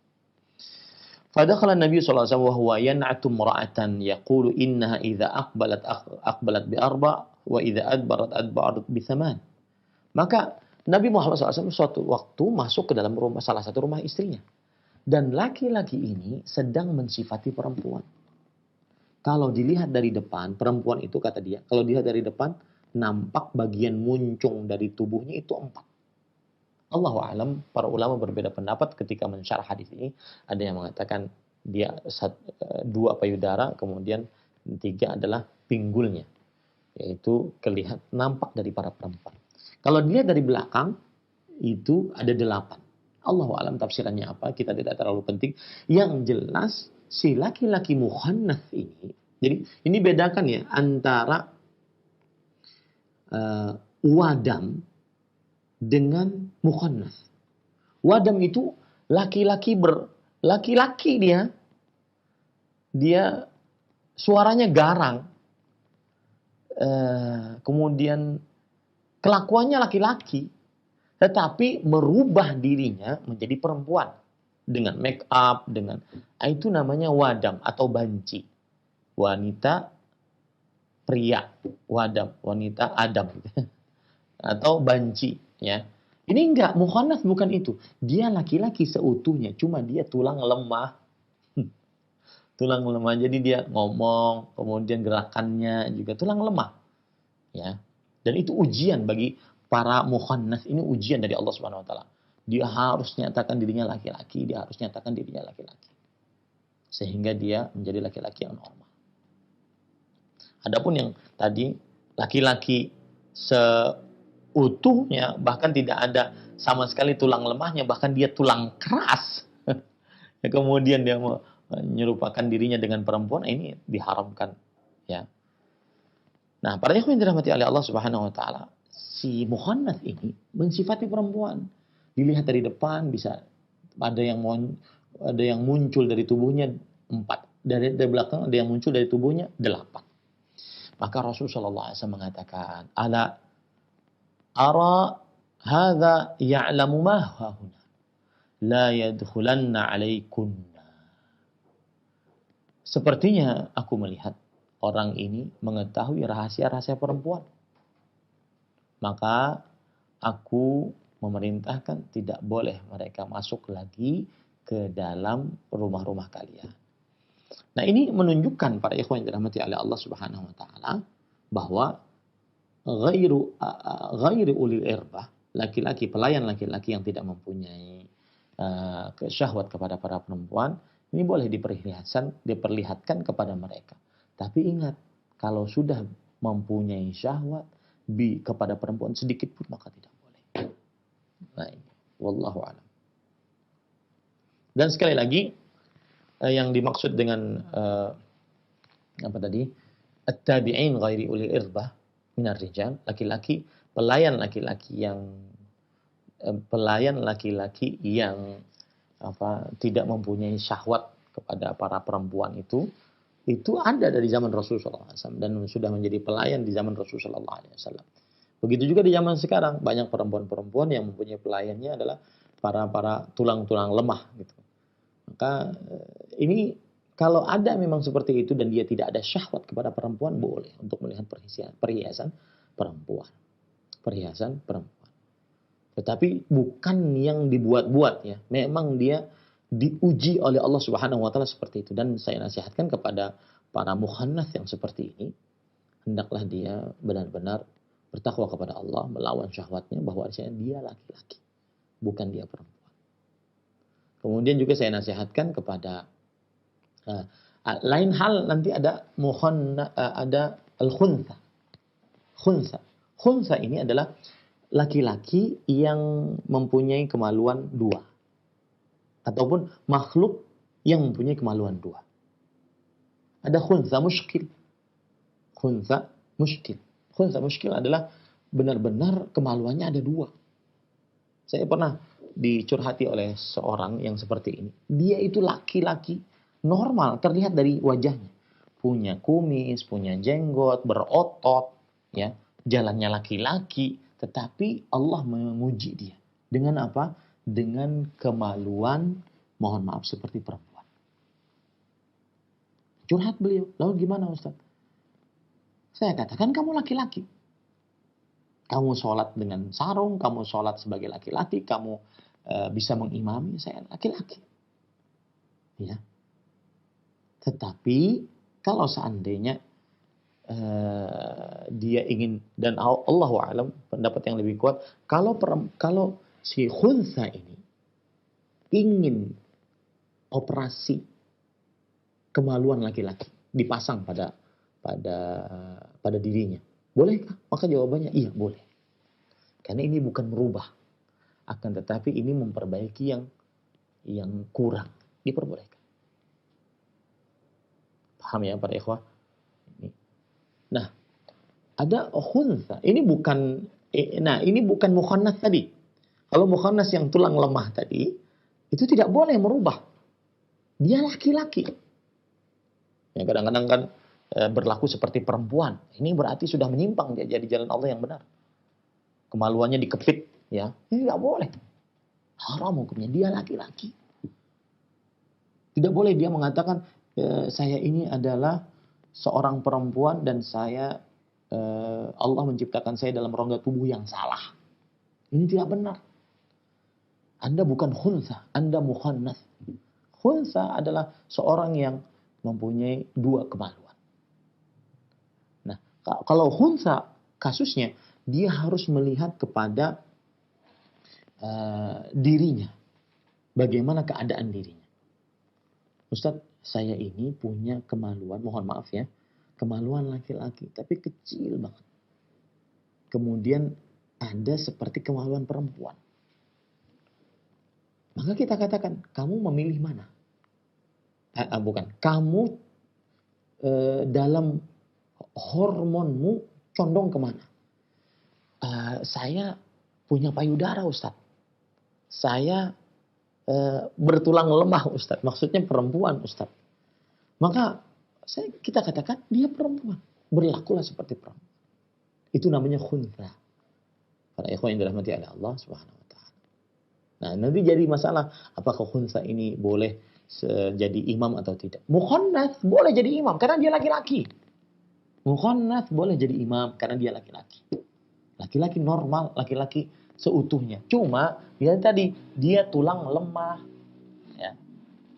Fadakhala Nabi sallallahu alaihi wasallam wa huwa yan'atu imra'atan yaqulu innaha idza aqbalat bi arba' wa idza adbarat bi thaman. Maka Nabi Muhammad SAW suatu waktu masuk ke dalam salah satu rumah istrinya. Dan laki-laki ini sedang mensifati perempuan. Kalau dilihat dari depan, perempuan itu kata dia, kalau dilihat dari depan, nampak bagian muncung dari tubuhnya itu 4. Allahu a'lam, para ulama berbeda pendapat ketika mensyarah hadis ini. Ada yang mengatakan dia 2 payudara, kemudian 3 adalah pinggulnya. Yaitu nampak dari para perempuan. Kalau dilihat dari belakang, itu ada 8. Allahu a'lam tafsirannya apa, kita tidak terlalu penting. Yang jelas, si laki-laki mukhannats ini, jadi ini bedakan ya antara wadam dengan mukhannats. Wadam itu laki-laki dia suaranya garang, kemudian kelakuannya laki-laki, tetapi merubah dirinya menjadi perempuan dengan make up, itu namanya wadam atau banci. Wanita pria, wadam, wanita adam atau banci, ya. Ini enggak, mukhannats bukan itu. Dia laki-laki seutuhnya, cuma dia tulang lemah. Tulang lemah, jadi dia ngomong, kemudian gerakannya juga tulang lemah. Ya. Dan itu ujian bagi para mukhannats, ini ujian dari Allah Subhanahu wa taala. Dia harus nyatakan dirinya laki-laki, sehingga dia menjadi laki-laki yang normal. Adapun yang tadi laki-laki seutuhnya, bahkan tidak ada sama sekali tulang lemahnya, bahkan dia tulang keras. Kemudian dia menyerupakan dirinya dengan perempuan, ini diharamkan, ya. Nah, para ikhwan yang dirahmati oleh Allah Subhanahu wa taala, si mukhannats ini mensifati perempuan. Dilihat dari depan bisa ada yang muncul dari tubuhnya 4. Dari belakang ada yang muncul dari tubuhnya 8. Maka Rasulullah SAW mengatakan, ala ara hadza ya'lamu ma hahuna la yadkhulanna alaikunna. Sepertinya aku melihat orang ini mengetahui rahasia-rahasia perempuan. Maka aku memerintahkan tidak boleh mereka masuk lagi ke dalam rumah-rumah kalian. Nah, ini menunjukkan para ikhwan yang dirahmati oleh Allah Subhanahu wa taala bahwa ghairu ulil irbah, laki-laki, pelayan laki-laki yang tidak mempunyai syahwat kepada para perempuan, ini boleh diperlihatkan kepada mereka. Tapi ingat, kalau sudah mempunyai syahwat kepada perempuan sedikit pun, maka tidak boleh. Nah, ini wallahu a'lam. Dan sekali lagi yang dimaksud dengan apa tadi? At-tabi'in ghairi ulil irbah minar rijal, laki-laki, pelayan laki-laki yang tidak mempunyai syahwat kepada para perempuan itu ada dari zaman Rasulullah SAW dan sudah menjadi pelayan di zaman Rasulullah SAW. Begitu juga di zaman sekarang, banyak perempuan-perempuan yang mempunyai pelayannya adalah para tulang-tulang lemah gitu. Maka ini kalau ada memang seperti itu dan dia tidak ada syahwat kepada perempuan, boleh untuk melihat perhiasan perempuan. Perhiasan perempuan. Tetapi bukan yang dibuat-buat ya. Memang dia diuji oleh Allah Subhanahu wa taala seperti itu, dan saya nasihatkan kepada para mukhannath yang seperti ini, hendaklah dia benar-benar bertakwa kepada Allah, melawan syahwatnya bahwa dia laki-laki, bukan dia perempuan. Kemudian juga saya nasihatkan kepada lain hal nanti ada ada al-khuntha. Khuntha ini adalah laki-laki yang mempunyai kemaluan dua, ataupun makhluk yang mempunyai kemaluan dua. Ada khuntha muskil. Khuntha muskil adalah benar-benar kemaluannya ada dua. Saya pernah dicurhati oleh seorang yang seperti ini. Dia itu laki-laki normal, terlihat dari wajahnya. Punya kumis, punya jenggot, berotot, ya, jalannya laki-laki, tetapi Allah menguji dia. Dengan apa? Dengan kemaluan, mohon maaf, seperti perempuan. Curhat beliau. Lalu gimana Ustaz? Saya katakan kamu laki-laki. Kamu sholat dengan sarung, kamu sholat sebagai laki-laki, kamu bisa mengimami, saya laki-laki. Ya. Tetapi kalau seandainya dia ingin, dan Allahu a'lam, pendapat yang lebih kuat, kalau si khuntha ini ingin operasi kemaluan laki-laki dipasang pada dirinya, bolehkah? Maka jawabannya iya, boleh. Karena ini bukan merubah, akan tetapi ini memperbaiki yang kurang, diperbolehkan. Paham ya para ikhwah? Nah, ada khuntha. Ini bukan mukhannas tadi. Kalau mukhannas yang tulang lemah tadi, itu tidak boleh merubah. Dia laki-laki. Yang kadang-kadang kan berlaku seperti perempuan. Ini berarti sudah menyimpang dia jadi jalan Allah yang benar. Kemaluannya dikepit, ya. Ini tidak boleh. Haram hukumnya. Dia laki-laki. Tidak boleh dia mengatakan saya ini adalah seorang perempuan dan saya Allah menciptakan saya dalam rongga tubuh yang salah. Ini tidak benar. Anda bukan khuntha, Anda mukhannath. Khuntha adalah seorang yang mempunyai dua kemaluan. Nah, kalau khuntha kasusnya, dia harus melihat kepada dirinya. Bagaimana keadaan dirinya. Ustaz, saya ini punya kemaluan, mohon maaf ya, kemaluan laki-laki, tapi kecil banget. Kemudian ada seperti kemaluan perempuan. Maka kita katakan, kamu memilih mana? Bukan, kamu dalam hormonmu condong kemana? Saya punya payudara Ustaz. Saya bertulang lemah Ustaz. Maksudnya perempuan Ustaz. Maka kita katakan dia perempuan. Berlakulah seperti perempuan. Itu namanya khuntha. Para ikhwan yang dirahmati oleh Allah Subhanahu wa taala. Nah, nanti jadi masalah apakah khuntha ini boleh jadi imam atau tidak. Mukhannath boleh jadi imam karena dia laki-laki. Mukhannath boleh jadi imam karena dia laki-laki. Laki-laki normal, laki-laki seutuhnya. Cuma dia tulang lemah, ya,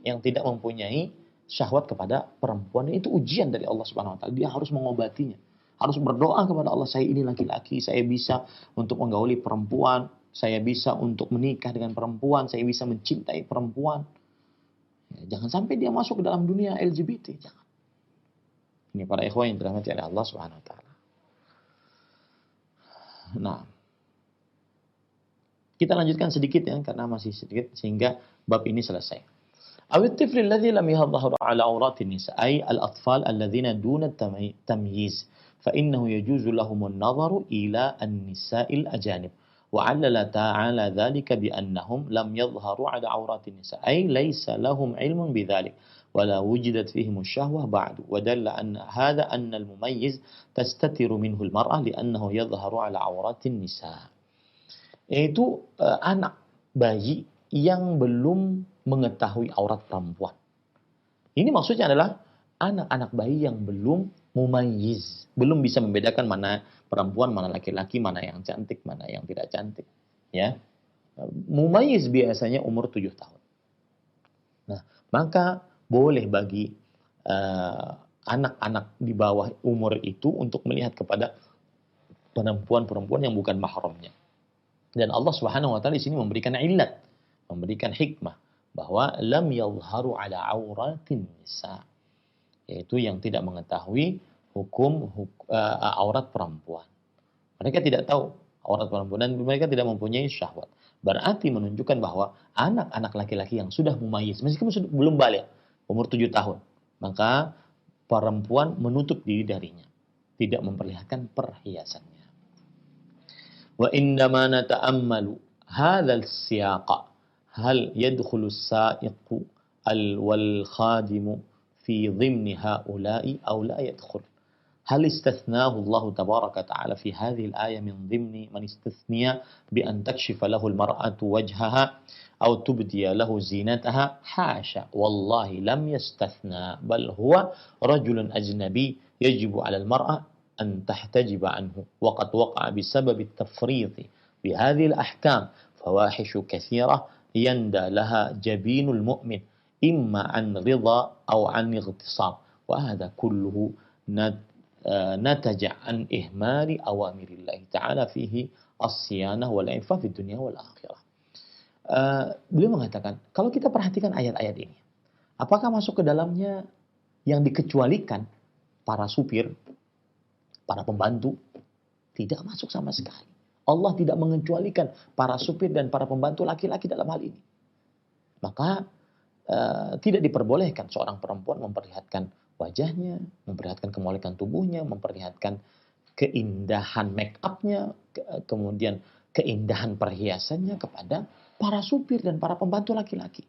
yang tidak mempunyai syahwat kepada perempuan. Itu ujian dari Allah Subhanahu wa taala. Dia harus mengobatinya. Harus berdoa kepada Allah, saya ini laki-laki, saya bisa untuk menggauli perempuan, saya bisa untuk menikah dengan perempuan, saya bisa mencintai perempuan. Ya, jangan sampai dia masuk ke dalam dunia LGBT, jangan. Ini para ikhwan yang dirahmati oleh Allah Subhanahu wa taala. Nah, Kita lanjutkan sedikit ya, karena masih sedikit sehingga bab ini selesai. Awit tifl alladhi lam yadhhar ala awratin nisa ay al-atfal alladhina duna tamyiz fa innahu yajuzu lahum an-nadharu ila an-nisa'il ajanib wa 'allala ta'ala dhalika bi annahum lam yadhharu ala awratin nisa ay laysa lahum 'ilmun bidzalik ولا وجدت فيهم الشهوة بعد ودل أن هذا أن المميز تستتر منه المرأة لأنه يظهر على عورات النساء. Yaitu anak bayi yang belum mengetahui aurat perempuan. Ini maksudnya adalah anak-anak bayi yang belum mumayyiz, belum bisa membedakan mana perempuan, mana laki-laki, mana yang cantik, mana yang tidak cantik. Ya, mumayyiz biasanya umur 7 tahun. Nah, maka boleh bagi anak-anak di bawah umur itu untuk melihat kepada perempuan-perempuan yang bukan mahramnya. Dan Allah Subhanahu wa taala di sini memberikan illat, memberikan hikmah bahwa lam yadhharu ala auratin nisa, yaitu yang tidak mengetahui hukum aurat perempuan. Mereka tidak tahu aurat perempuan dan mereka tidak mempunyai syahwat. Berarti menunjukkan bahwa anak-anak laki-laki yang sudah mumayyiz, meskipun belum balik, umur 7 tahun, maka perempuan menutup diri darinya, tidak memperlihatkan perhiasannya. Wa indama nata'ammalu hadzal siyaqa hal yadkhulu as-sa'iqu wal khadimu fi dhimni haula'i aw la yadkhul. هل استثناه الله تبارك وتعالى في هذه الآية من ضمن من استثني بأن تكشف له المرأة وجهها أو تبدي له زينتها؟ حاشا والله لم يستثنى بل هو رجل أجنبي يجب على المرأة أن تحتجب عنه وقد وقع بسبب التفريط بهذه الأحكام فواحش كثيرة يندى لها جبين المؤمن إما عن رضا أو عن اغتصاب وهذا كله نتج عن إهمال أوامر الله تعالى فيه الصيانة والعفة في الدنيا والآخرة. Beliau mengatakan, kalau kita perhatikan ayat-ayat ini, apakah masuk ke dalamnya yang dikecualikan para supir, para pembantu? Tidak masuk sama sekali. Allah tidak mengecualikan para supir dan para pembantu laki-laki dalam hal ini. Maka tidak diperbolehkan seorang perempuan memperlihatkan wajahnya, memperlihatkan kemolekan tubuhnya, memperlihatkan keindahan make up-nya, kemudian keindahan perhiasannya kepada para supir dan para pembantu laki-laki.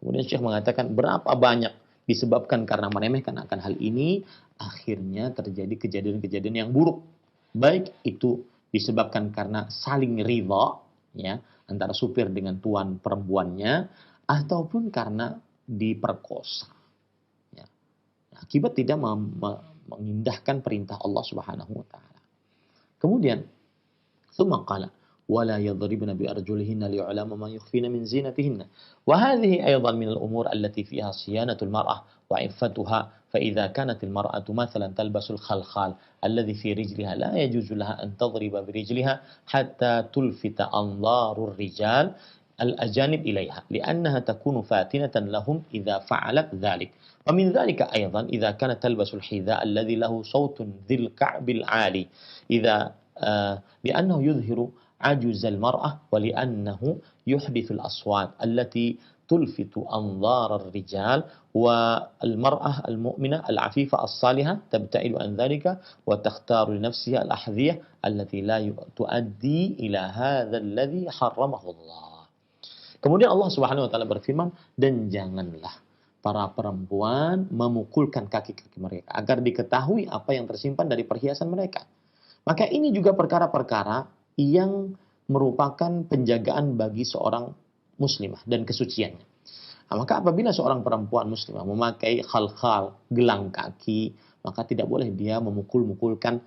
Kemudian Syekh mengatakan berapa banyak disebabkan karena meremehkan akan hal ini, akhirnya terjadi kejadian-kejadian yang buruk. Baik itu disebabkan karena saling ridha ya antara supir dengan tuan perempuannya, ataupun karena diperkosa. Akibat tidak mengindahkan perintah Allah Subhanahu wa taala. Kemudian thumma qala wala yadribna bi arjulihinna liya'lama ma yukhfina min zinatihinna wa hadhihi aydan min al-umur allati fiha siyanatu al-mar'ah wa 'iffatuha fa idza kanat al-mar'atu mathalan talbasu al-khalkhal alladhi fi rijliha la yajuzu laha an tadriba bi rijliha hatta tulfita anzaru ar-rijal الأجانب إليها لأنها تكون فاتنة لهم إذا فعلت ذلك ومن ذلك أيضا إذا كانت تلبس الحذاء الذي له صوت ذي الكعب العالي لأنه يظهر عجز المرأة ولأنه يحدث الأصوات التي تلفت أنظار الرجال والمرأة المؤمنة العفيفة الصالحة تبتعد عن ذلك وتختار لنفسها الأحذية التي لا تؤدي إلى هذا الذي حرمه الله. Kemudian Allah Subhanahu wa taala berfirman, dan janganlah para perempuan memukulkan kaki-kaki mereka agar diketahui apa yang tersimpan dari perhiasan mereka. Maka ini juga perkara-perkara yang merupakan penjagaan bagi seorang muslimah dan kesuciannya. Nah, maka apabila seorang perempuan muslimah memakai khal-khal, gelang kaki, maka tidak boleh dia memukul-mukulkan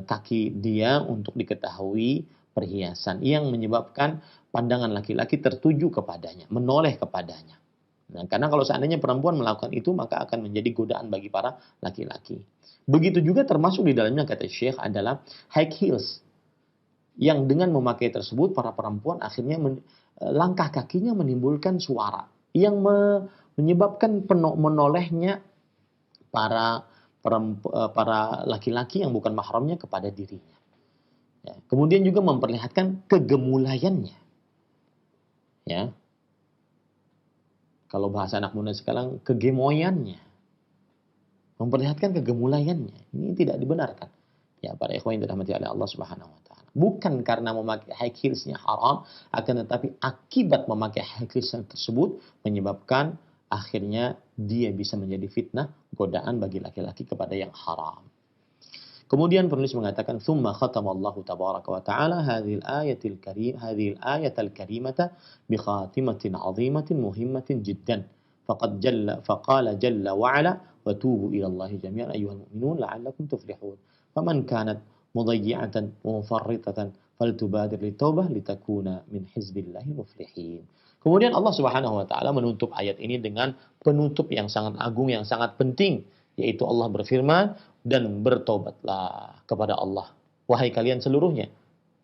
kaki dia untuk diketahui perhiasan yang menyebabkan pandangan laki-laki tertuju kepadanya, menoleh kepadanya. Nah, karena kalau seandainya perempuan melakukan itu, maka akan menjadi godaan bagi para laki-laki. Begitu juga termasuk di dalamnya kata Syekh adalah high heels. Yang dengan memakai tersebut, para perempuan akhirnya langkah kakinya menimbulkan suara. Yang menyebabkan menolehnya para laki-laki yang bukan mahramnya kepada dirinya. Ya, kemudian juga memperlihatkan kegemulayannya. Ya, kalau bahasa anak muda sekarang, kegemoyannya, memperlihatkan kegemulayannya. Ini tidak dibenarkan. Ya, para ikhwan yang dirahmati oleh Allah Subhanahu wa taala. Bukan karena memakai high heels-nya haram, akan tetapi akibat memakai high heels tersebut menyebabkan akhirnya dia bisa menjadi fitnah, godaan bagi laki-laki kepada yang haram. Kemudian penulis mengatakan, "Tsumma khatamallahu tabaraka wa ta'ala hadhil ayatal karimata bi khatimatin 'azimatin muhimmatin jiddan. Faqala jalla wa 'ala wa tubu ila Allah jami'an ayyuhal mu'minun la'allakum tuflihun. Faman kanat mudayyi'atan wa mufarritatan faltubadir litaubah litakuna min hizbillahi muflihin." Kemudian Allah Subhanahu wa taala menutup ayat ini dengan penutup yang sangat agung, yang sangat penting, yaitu Allah berfirman, dan bertobatlah kepada Allah, wahai kalian seluruhnya,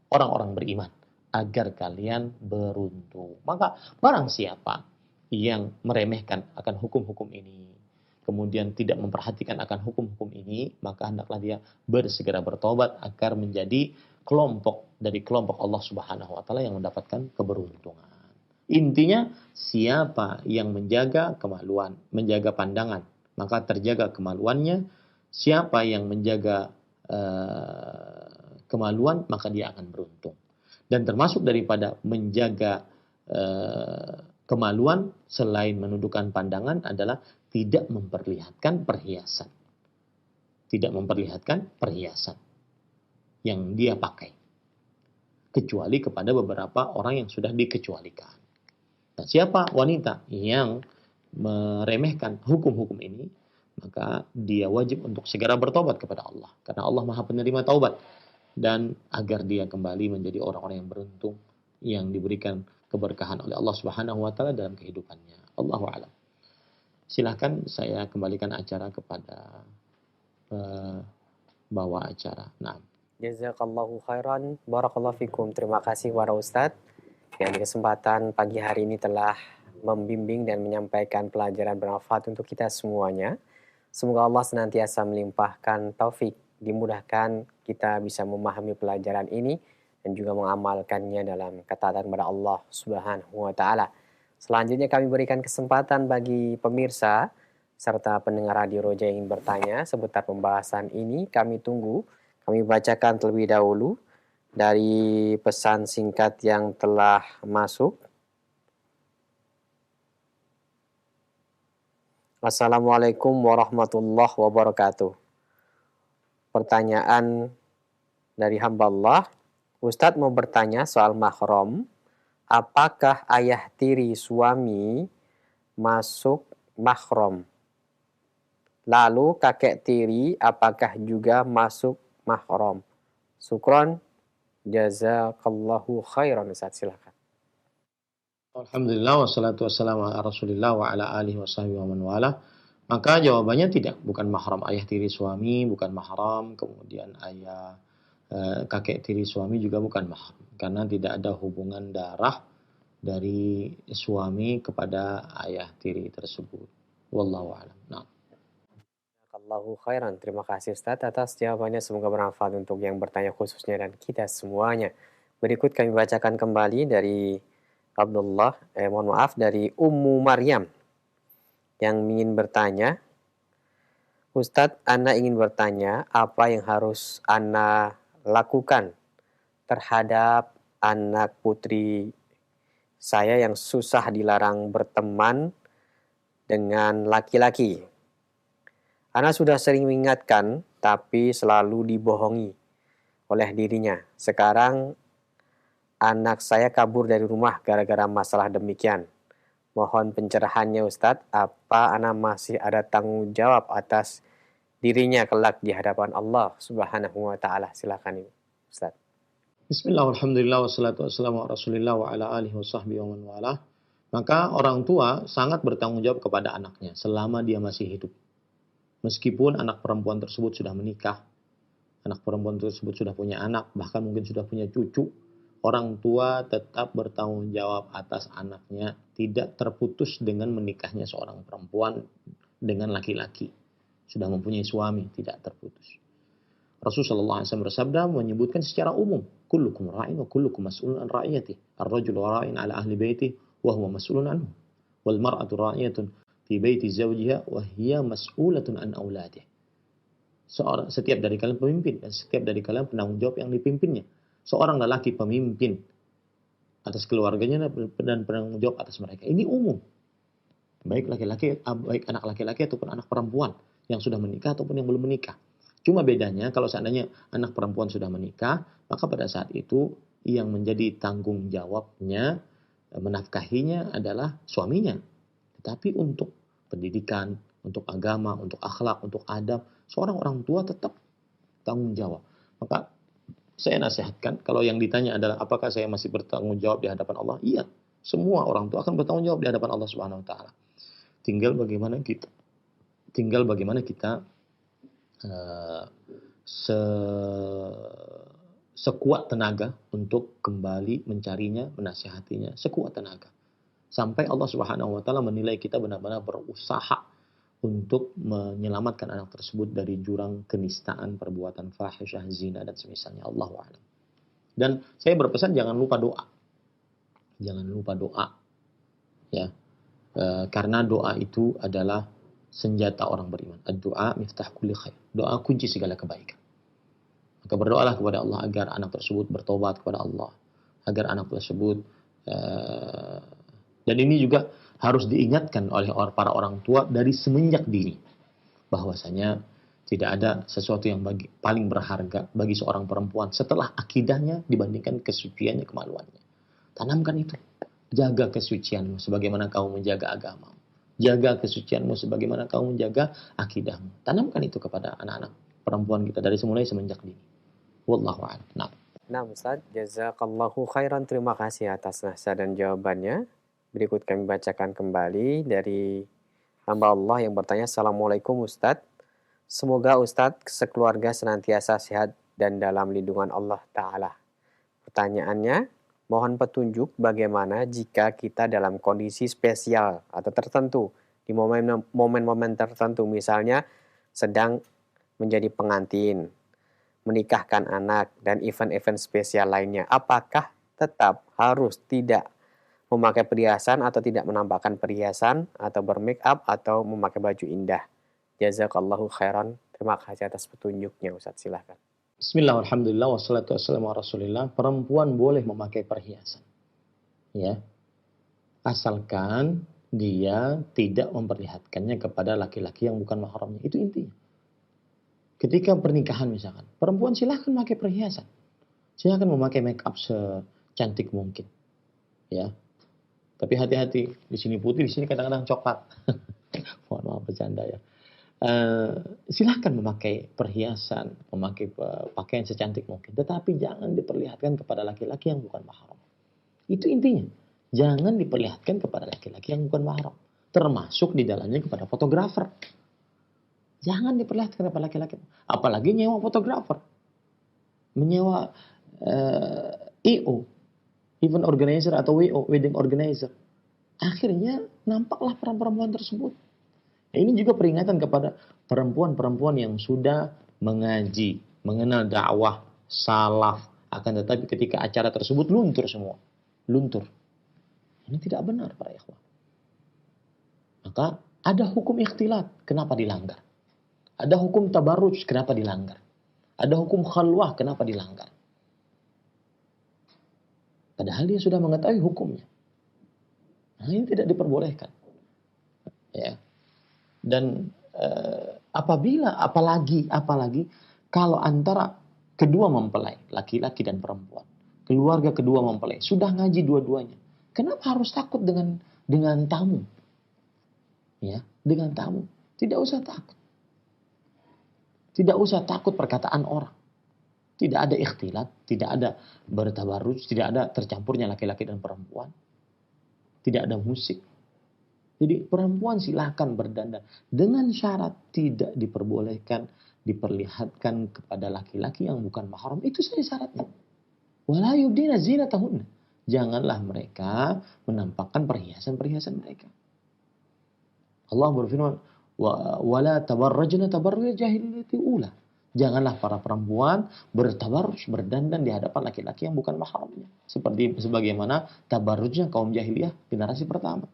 orang-orang beriman, agar kalian beruntung. Maka barang siapa yang meremehkan akan hukum-hukum ini, kemudian tidak memperhatikan akan hukum-hukum ini, maka hendaklah dia bersegera bertobat agar menjadi kelompok dari kelompok Allah Subhanahu wa taala yang mendapatkan keberuntungan. Intinya, siapa yang menjaga kemaluan, menjaga pandangan, maka terjaga kemaluannya. Siapa yang menjaga kemaluan, maka dia akan beruntung. Dan termasuk daripada menjaga kemaluan selain menundukkan pandangan adalah tidak memperlihatkan perhiasan. Tidak memperlihatkan perhiasan yang dia pakai. Kecuali kepada beberapa orang yang sudah dikecualikan. Nah, siapa wanita yang meremehkan hukum-hukum ini, maka dia wajib untuk segera bertobat kepada Allah. Karena Allah Maha Penerima taubat. Dan agar dia kembali menjadi orang-orang yang beruntung, yang diberikan keberkahan oleh Allah Subhanahu wa taala dalam kehidupannya. Allahu a'lam. Silahkan saya kembalikan acara kepada bawa acara. Nah. Jazakallahu khairan. Barakallahu fikum. Terima kasih para Ustadz yang di kesempatan pagi hari ini telah membimbing dan menyampaikan pelajaran bermanfaat untuk kita semuanya. Semoga Allah senantiasa melimpahkan taufik, dimudahkan kita bisa memahami pelajaran ini dan juga mengamalkannya dalam ketaatan kepada Allah Subhanahu wa taala. Selanjutnya kami berikan kesempatan bagi pemirsa serta pendengar Radio Roja yang ingin bertanya seputar pembahasan ini. Kami tunggu. Kami bacakan terlebih dahulu dari pesan singkat yang telah masuk. Assalamualaikum warahmatullahi wabarakatuh. Pertanyaan dari hamba Allah. Ustadz mau bertanya soal mahram. Apakah ayah tiri suami masuk mahram? Lalu kakek tiri apakah juga masuk mahram? Syukron. Jazakallahu khairan. Ustadz, silakan. Alhamdulillah wassalatu wassalamu ala Rasulillah wa ala alihi washabihi wa man wala. Maka jawabannya tidak, bukan mahram ayah tiri suami, bukan mahram, kemudian ayah kakek tiri suami juga bukan mahram, karena tidak ada hubungan darah dari suami kepada ayah tiri tersebut. Wallahu a'lam. Nah. Jazakallahu khairan. Terima kasih Ustadz atas jawabannya, semoga bermanfaat untuk yang bertanya khususnya dan kita semuanya. Berikut kami bacakan kembali dari dari Ummu Maryam yang ingin bertanya, Ustadz, Ana ingin bertanya apa yang harus Ana lakukan terhadap anak putri saya yang susah dilarang berteman dengan laki-laki. Ana sudah sering mengingatkan, tapi selalu dibohongi oleh dirinya. Sekarang anak saya kabur dari rumah gara-gara masalah demikian. Mohon pencerahannya Ustadz, apa Ana masih ada tanggung jawab atas dirinya kelak di hadapan Allah Subhanahu wa taala? Silakan Ustadz. Bismillah, alhamdulillah, wassalatu wassalamu ala Rasulillah wa ala alihi wasahbihi wa man wala. Maka orang tua sangat bertanggung jawab kepada anaknya selama dia masih hidup. Meskipun anak perempuan tersebut sudah menikah, anak perempuan tersebut sudah punya anak, bahkan mungkin sudah punya cucu, orang tua tetap bertanggung jawab atas anaknya, tidak terputus dengan menikahnya seorang perempuan dengan laki-laki. Sudah mempunyai suami, tidak terputus. Rasulullah SAW bersabda menyebutkan secara umum, kullukum ra'in wa kullukum mas'ulun an ra'iyati. Ar-rajulu ra'in ala ahli baiti wa huwa mas'ulun anhu. Wal mar'atu ra'iyatun fi baiti zawjiha wa hiya mas'ulatun an auladiha. Setiap dari kalian pemimpin dan setiap dari kalian penanggung jawab yang dipimpinnya. Seorang lelaki pemimpin atas keluarganya dan penanggung jawab atas mereka. Ini umum. Baik anak laki-laki ataupun anak perempuan yang sudah menikah ataupun yang belum menikah. Cuma bedanya kalau seandainya anak perempuan sudah menikah, maka pada saat itu yang menjadi tanggung jawabnya menafkahinya adalah suaminya. Tetapi untuk pendidikan, untuk agama, untuk akhlak, untuk adab, seorang orang tua tetap tanggung jawab. Maka saya nasihatkan, kalau yang ditanya adalah apakah saya masih bertanggung jawab di hadapan Allah? Iya, semua orang tua akan bertanggung jawab di hadapan Allah Subhanahu wa taala. Tinggal bagaimana kita sekuat tenaga untuk kembali mencarinya, menasihatinya, sekuat tenaga. Sampai Allah Subhanahu wa taala menilai kita benar-benar berusaha untuk menyelamatkan anak tersebut dari jurang kenistaan, perbuatan fahisyah, zina dan semisalnya. Allahu a'lam. Dan saya berpesan jangan lupa doa. Jangan lupa doa. Ya. Karena doa itu adalah senjata orang beriman. Ad-du'a miftah kulli khair. Doa kunci segala kebaikan. Maka berdoalah kepada Allah agar anak tersebut bertobat kepada Allah. Agar anak tersebut dan ini juga harus diingatkan oleh para orang tua dari semenjak dini. Bahwasanya tidak ada sesuatu yang paling berharga bagi seorang perempuan setelah akidahnya dibandingkan kesuciannya, kemaluannya. Tanamkan itu. Jaga kesucianmu sebagaimana kamu menjaga agamamu. Jaga kesucianmu sebagaimana kamu menjaga akidahmu. Tanamkan itu kepada anak-anak perempuan kita dari semenjak dini. Wallahu a'lam. Nah, Ustaz, jazakallahu khairan. Terima kasih atas nasihat dan jawabannya. Berikut kami bacakan kembali dari hamba Allah yang bertanya, Assalamualaikum Ustaz. Semoga Ustaz sekeluarga senantiasa sehat dan dalam lindungan Allah Ta'ala. Pertanyaannya, mohon petunjuk bagaimana jika kita dalam kondisi spesial atau tertentu, di momen-momen tertentu, misalnya sedang menjadi pengantin, menikahkan anak, dan event-event spesial lainnya. Apakah tetap harus tidak memakai perhiasan atau tidak menampakkan perhiasan atau bermake up atau memakai baju indah? Jazakallahu khairan. Terima kasih atas petunjuknya Ustaz, silahkan. Bismillah, alhamdulillah, wassalatu wassalamu ala rasulillah. Perempuan boleh memakai perhiasan. Ya. Asalkan dia tidak memperlihatkannya kepada laki-laki yang bukan mahramnya. Itu intinya. Ketika pernikahan misalkan, perempuan silahkan memakai perhiasan. Silahkan memakai make up secantik mungkin. Ya. Tapi hati-hati, di sini putih, di sini kadang-kadang coklat. Mohon maaf bercanda ya. Silahkan memakai perhiasan, memakai pakaian secantik mungkin, tetapi jangan diperlihatkan kepada laki-laki yang bukan mahram. Itu intinya. Jangan diperlihatkan kepada laki-laki yang bukan mahram. Termasuk di dalamnya kepada fotografer. Jangan diperlihatkan kepada laki-laki. Apalagi nyewa fotografer. Menyewa EO, event organizer atau WO, wedding organizer. Akhirnya nampaklah perempuan tersebut. Ini juga peringatan kepada perempuan-perempuan yang sudah mengaji, mengenal dakwah, salaf. Akan tetapi ketika acara tersebut luntur semua. Luntur. Ini tidak benar para ikhwan. Maka ada hukum ikhtilat, kenapa dilanggar? Ada hukum tabarruj, kenapa dilanggar? Ada hukum khalwah, kenapa dilanggar? Padahal dia sudah mengetahui hukumnya. Nah, ini tidak diperbolehkan. Ya. Dan apalagi kalau antara kedua mempelai, laki-laki dan perempuan, keluarga kedua mempelai sudah ngaji dua-duanya, kenapa harus takut dengan tamu? Ya, dengan tamu tidak usah takut. Tidak usah takut perkataan orang. Tidak ada ikhtilat, tidak ada bertabarruj, tidak ada tercampurnya laki-laki dan perempuan. Tidak ada musik. Jadi perempuan silakan berdandan dengan syarat tidak diperbolehkan diperlihatkan kepada laki-laki yang bukan mahram. Itu saja syaratnya. Wala yubdina zinatahunna. Janganlah mereka menampakkan perhiasan-perhiasan mereka. Allah berfirman, wala tabarrajna tabarruj jahiliyyati ula. Janganlah para perempuan bertabarruj, berdandan di hadapan laki-laki yang bukan mahramnya. Seperti sebagaimana tabarrujnya kaum jahiliyah generasi pertama.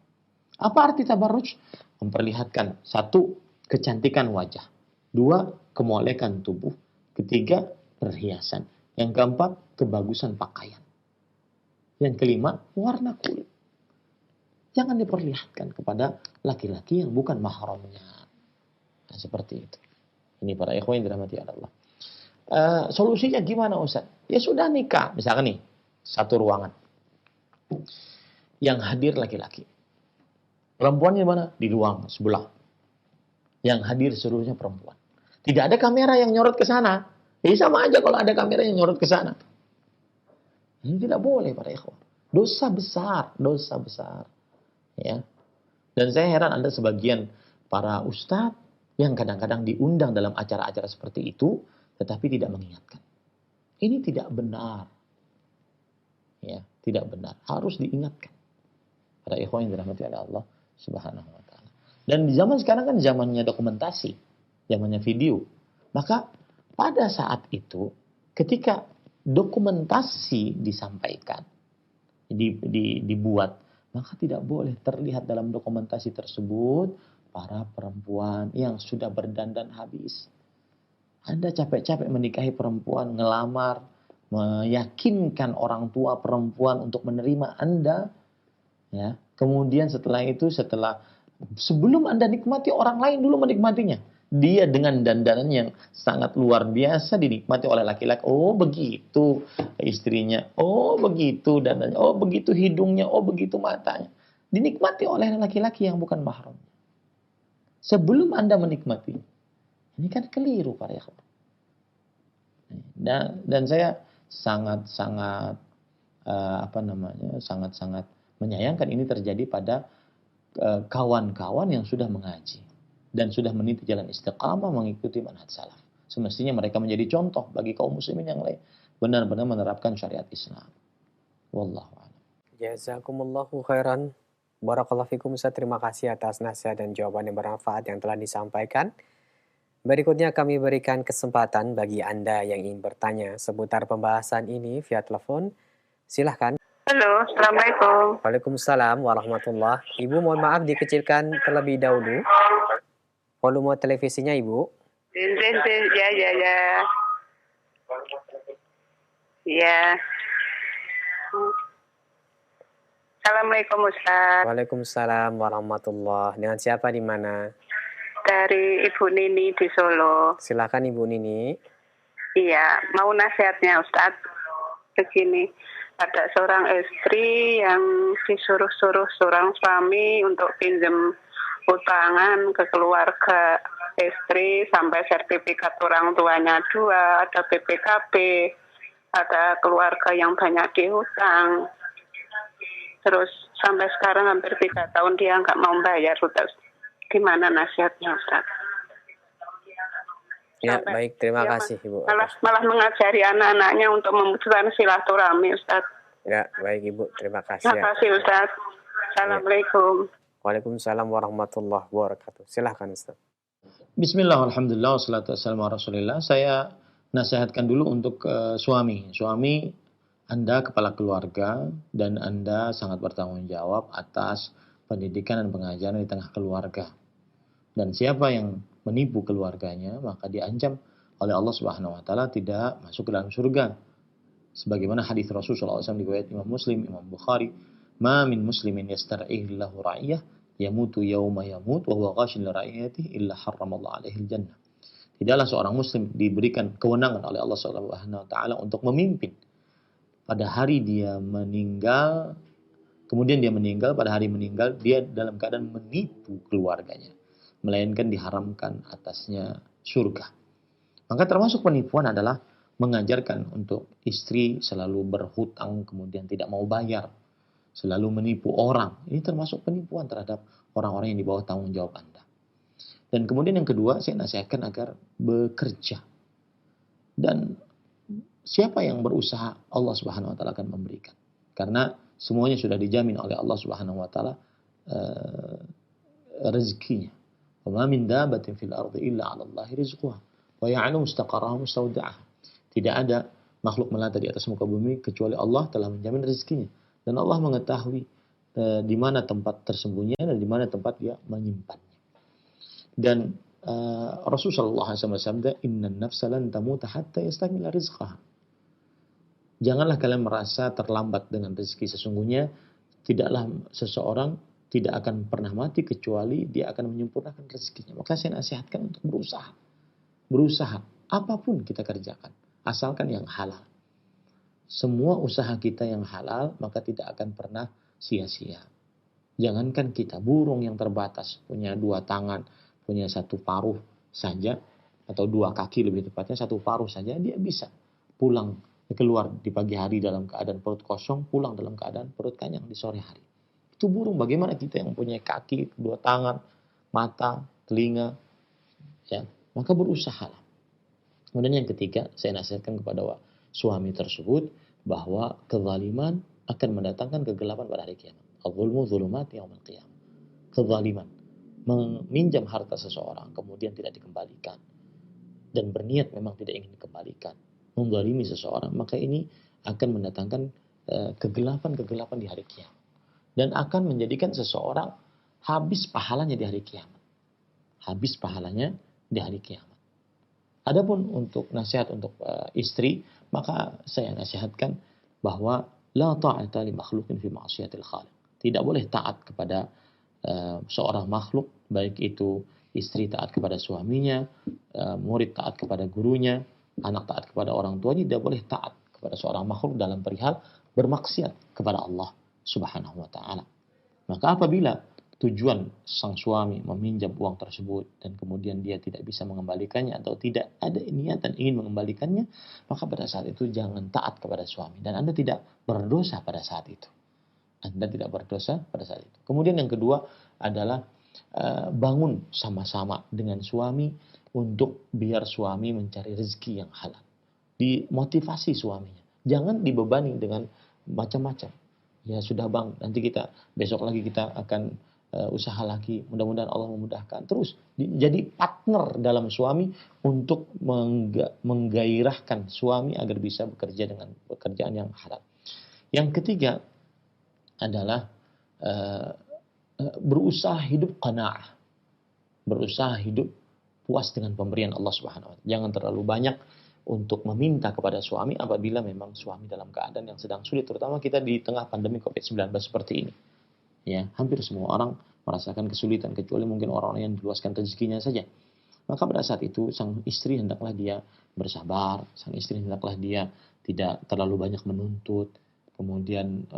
Apa arti tabarruj? Memperlihatkan satu, kecantikan wajah. Dua, kemolekan tubuh. Ketiga, perhiasan. Yang keempat, kebagusan pakaian. Yang kelima, warna kulit. Jangan diperlihatkan kepada laki-laki yang bukan mahramnya. Nah, seperti itu. Ini para ikhwan yang dirahmati Allah. Solusinya gimana Ustaz? Ya sudah nikah. Misalkan nih, satu ruangan. Yang hadir laki-laki. Perempuannya mana? Di ruang sebelah. Yang hadir seluruhnya perempuan. Tidak ada kamera yang nyorot ke sana. Jadi sama aja kalau ada kamera yang nyorot ke sana. Ini tidak boleh para ikhwan. Dosa besar, dosa besar. Ya. Dan saya heran ada sebagian para ustadz yang kadang-kadang diundang dalam acara-acara seperti itu, tetapi tidak mengingatkan. Ini tidak benar. Ya, tidak benar. Harus diingatkan. Para ikhwan yang dirahmati oleh Allah Subhanahu wa taala. Dan di zaman sekarang kan zamannya dokumentasi, zamannya video. Maka pada saat itu ketika dokumentasi disampaikan, dibuat, maka tidak boleh terlihat dalam dokumentasi tersebut para perempuan yang sudah berdandan habis. Anda capek-capek menikahi perempuan, ngelamar, meyakinkan orang tua perempuan untuk menerima Anda, ya. Kemudian setelah itu, sebelum Anda nikmati, orang lain dulu menikmatinya. Dia dengan dandanan yang sangat luar biasa dinikmati oleh laki-laki. Oh begitu istrinya, oh begitu dandannya, oh begitu hidungnya, oh begitu matanya. Dinikmati oleh laki-laki yang bukan mahram. Sebelum Anda menikmati, ini kan keliru para ikhwan. Dan saya sangat-sangat sangat-sangat menyayangkan ini terjadi pada kawan-kawan yang sudah mengaji dan sudah meniti jalan istiqamah mengikuti manhaj salaf. Semestinya mereka menjadi contoh bagi kaum muslimin yang lain, benar-benar menerapkan syariat Islam. Wallahu a'lam. Jazakumullahu khairan. Barakallahu fikum Ustaz. Terima kasih atas nasihat dan jawaban yang bermanfaat yang telah disampaikan. Berikutnya kami berikan kesempatan bagi Anda yang ingin bertanya seputar pembahasan ini via telepon. Silahkan. Halo, Assalamualaikum. Waalaikumsalam warahmatullah. Ibu mohon maaf dikecilkan terlebih dahulu volume televisinya Ibu. Ya. Ya. Assalamualaikum Ustaz. Waalaikumsalam warahmatullah. Dengan siapa di mana? Dari Ibu Nini di Solo. Silakan Ibu Nini. Iya, mau nasihatnya Ustaz. Begini, ada seorang istri yang disuruh-suruh seorang suami untuk pinjam utangan ke keluarga istri sampai sertifikat orang tuanya 2, ada BPKB, ada keluarga yang banyak dihutang. Terus sampai sekarang hampir 3 tahun dia nggak mau bayar, Ustaz. Gimana nasihatnya, Ustaz? Ya, baik. Terima kasih, Ibu. Malah mengajari anak-anaknya untuk memutuskan silaturahmi, Ustaz. Ya, baik, Ibu. Terima kasih. Terima kasih, Ustaz. Assalamualaikum. Waalaikumsalam warahmatullahi wabarakatuh. Silahkan, Ustaz. Bismillah, alhamdulillah, wassalatu wassalamu ala rasulillah. Saya nasihatkan dulu untuk suami. Suami, Anda kepala keluarga dan Anda sangat bertanggung jawab atas pendidikan dan pengajaran di tengah keluarga. Dan siapa yang menipu keluarganya, maka diancam oleh Allah Subhanahu wa taala tidak masuk ke dalam surga. Sebagaimana hadis Rasulullah SAW diriwayatkan Imam Muslim, Imam Bukhari, "Ma min muslimin yastar'ihi lahu ra'iyah yamutu yawma yamut wa huwa ghashin li ra'iyatihi illa harramallahu alaihi al-jannah." Tidaklah seorang muslim diberikan kewenangan oleh Allah Subhanahu wa taala untuk memimpin pada hari dia meninggal, kemudian dia meninggal, pada hari meninggal dia dalam keadaan menipu keluarganya, melainkan diharamkan atasnya surga. Maka termasuk penipuan adalah mengajarkan untuk istri selalu berhutang kemudian tidak mau bayar, selalu menipu orang. Ini termasuk penipuan terhadap orang-orang yang di bawah tanggung jawab Anda. Dan kemudian yang kedua, saya nasihatkan agar bekerja. Dan siapa yang berusaha, Allah Subhanahu wa taala akan memberikan. Karena semuanya sudah dijamin oleh Allah Subhanahu wa taala rezekinya. Wa ma min dabbatin fil ardi illa 'ala Allahi rizquha. Wa ya'lamu mustaqarraha mustawda'aha. Tidak ada makhluk melata di atas muka bumi kecuali Allah telah menjamin rezekinya. Dan Allah mengetahui di mana tempat tersembunyinya dan di mana tempat dia menyimpannya. Dan Rasulullah SAW bersabda, "Innan nafsa lan tamuta hatta yastakmila rizqaha." Janganlah kalian merasa terlambat dengan rezeki. Sesungguhnya tidaklah seseorang tidak akan pernah mati kecuali dia akan menyempurnakan rezekinya. Maka saya nasihatkan untuk berusaha. Berusaha. Apapun kita kerjakan. Asalkan yang halal. Semua usaha kita yang halal, maka tidak akan pernah sia-sia. Jangankan kita, burung yang terbatas, punya 2 tangan, punya 1 paruh saja, atau 2 kaki lebih tepatnya, 1 paruh saja, dia bisa pulang, keluar di pagi hari dalam keadaan perut kosong, pulang dalam keadaan perut kenyang di sore hari. Itu burung, bagaimana kita yang punya kaki, 2 tangan, mata, telinga, ya, maka berusahalah. Kemudian yang ketiga, saya nasihatkan kepada suami tersebut bahwa kezaliman akan mendatangkan kegelapan pada hari kiamat. Al-zulmu zulumat yaumil qiyamah. Kezaliman, meminjam harta seseorang kemudian tidak dikembalikan dan berniat memang tidak ingin dikembalikan, menzalimi seseorang, maka ini akan mendatangkan kegelapan-kegelapan di hari kiamat dan akan menjadikan seseorang habis pahalanya di hari kiamat. Habis pahalanya di hari kiamat. Adapun untuk nasihat untuk istri, maka saya nasihatkan bahwa la ta'ata li makhluqin fi ma'siyatil khaliq. Tidak boleh taat kepada seorang makhluk, baik itu istri taat kepada suaminya, murid taat kepada gurunya, anak taat kepada orang tuanya, tidak boleh taat kepada seorang makhluk dalam perihal bermaksiat kepada Allah Subhanahu wa taala. Maka apabila tujuan sang suami meminjam uang tersebut dan kemudian dia tidak bisa mengembalikannya atau tidak ada niatan ingin mengembalikannya, maka pada saat itu jangan taat kepada suami dan Anda tidak berdosa pada saat itu. Anda tidak berdosa pada saat itu. Kemudian yang kedua adalah bangun sama-sama dengan suami untuk biar suami mencari rezeki yang halal. Dimotivasi suaminya. Jangan dibebani dengan macam-macam. Ya sudah bang, nanti besok lagi kita akan usaha lagi. Mudah-mudahan Allah memudahkan. Terus jadi partner dalam suami untuk menggairahkan suami agar bisa bekerja dengan pekerjaan yang halal. Yang ketiga adalah berusaha hidup qanaah. Berusaha hidup puas dengan pemberian Allah Subhanahu wa taala. Jangan terlalu banyak untuk meminta kepada suami apabila memang suami dalam keadaan yang sedang sulit, terutama kita di tengah pandemi COVID-19 seperti ini. Ya, hampir semua orang merasakan kesulitan kecuali mungkin orang-orang yang diluaskan rezekinya saja. Maka pada saat itu sang istri hendaklah dia bersabar, sang istri hendaklah dia tidak terlalu banyak menuntut, kemudian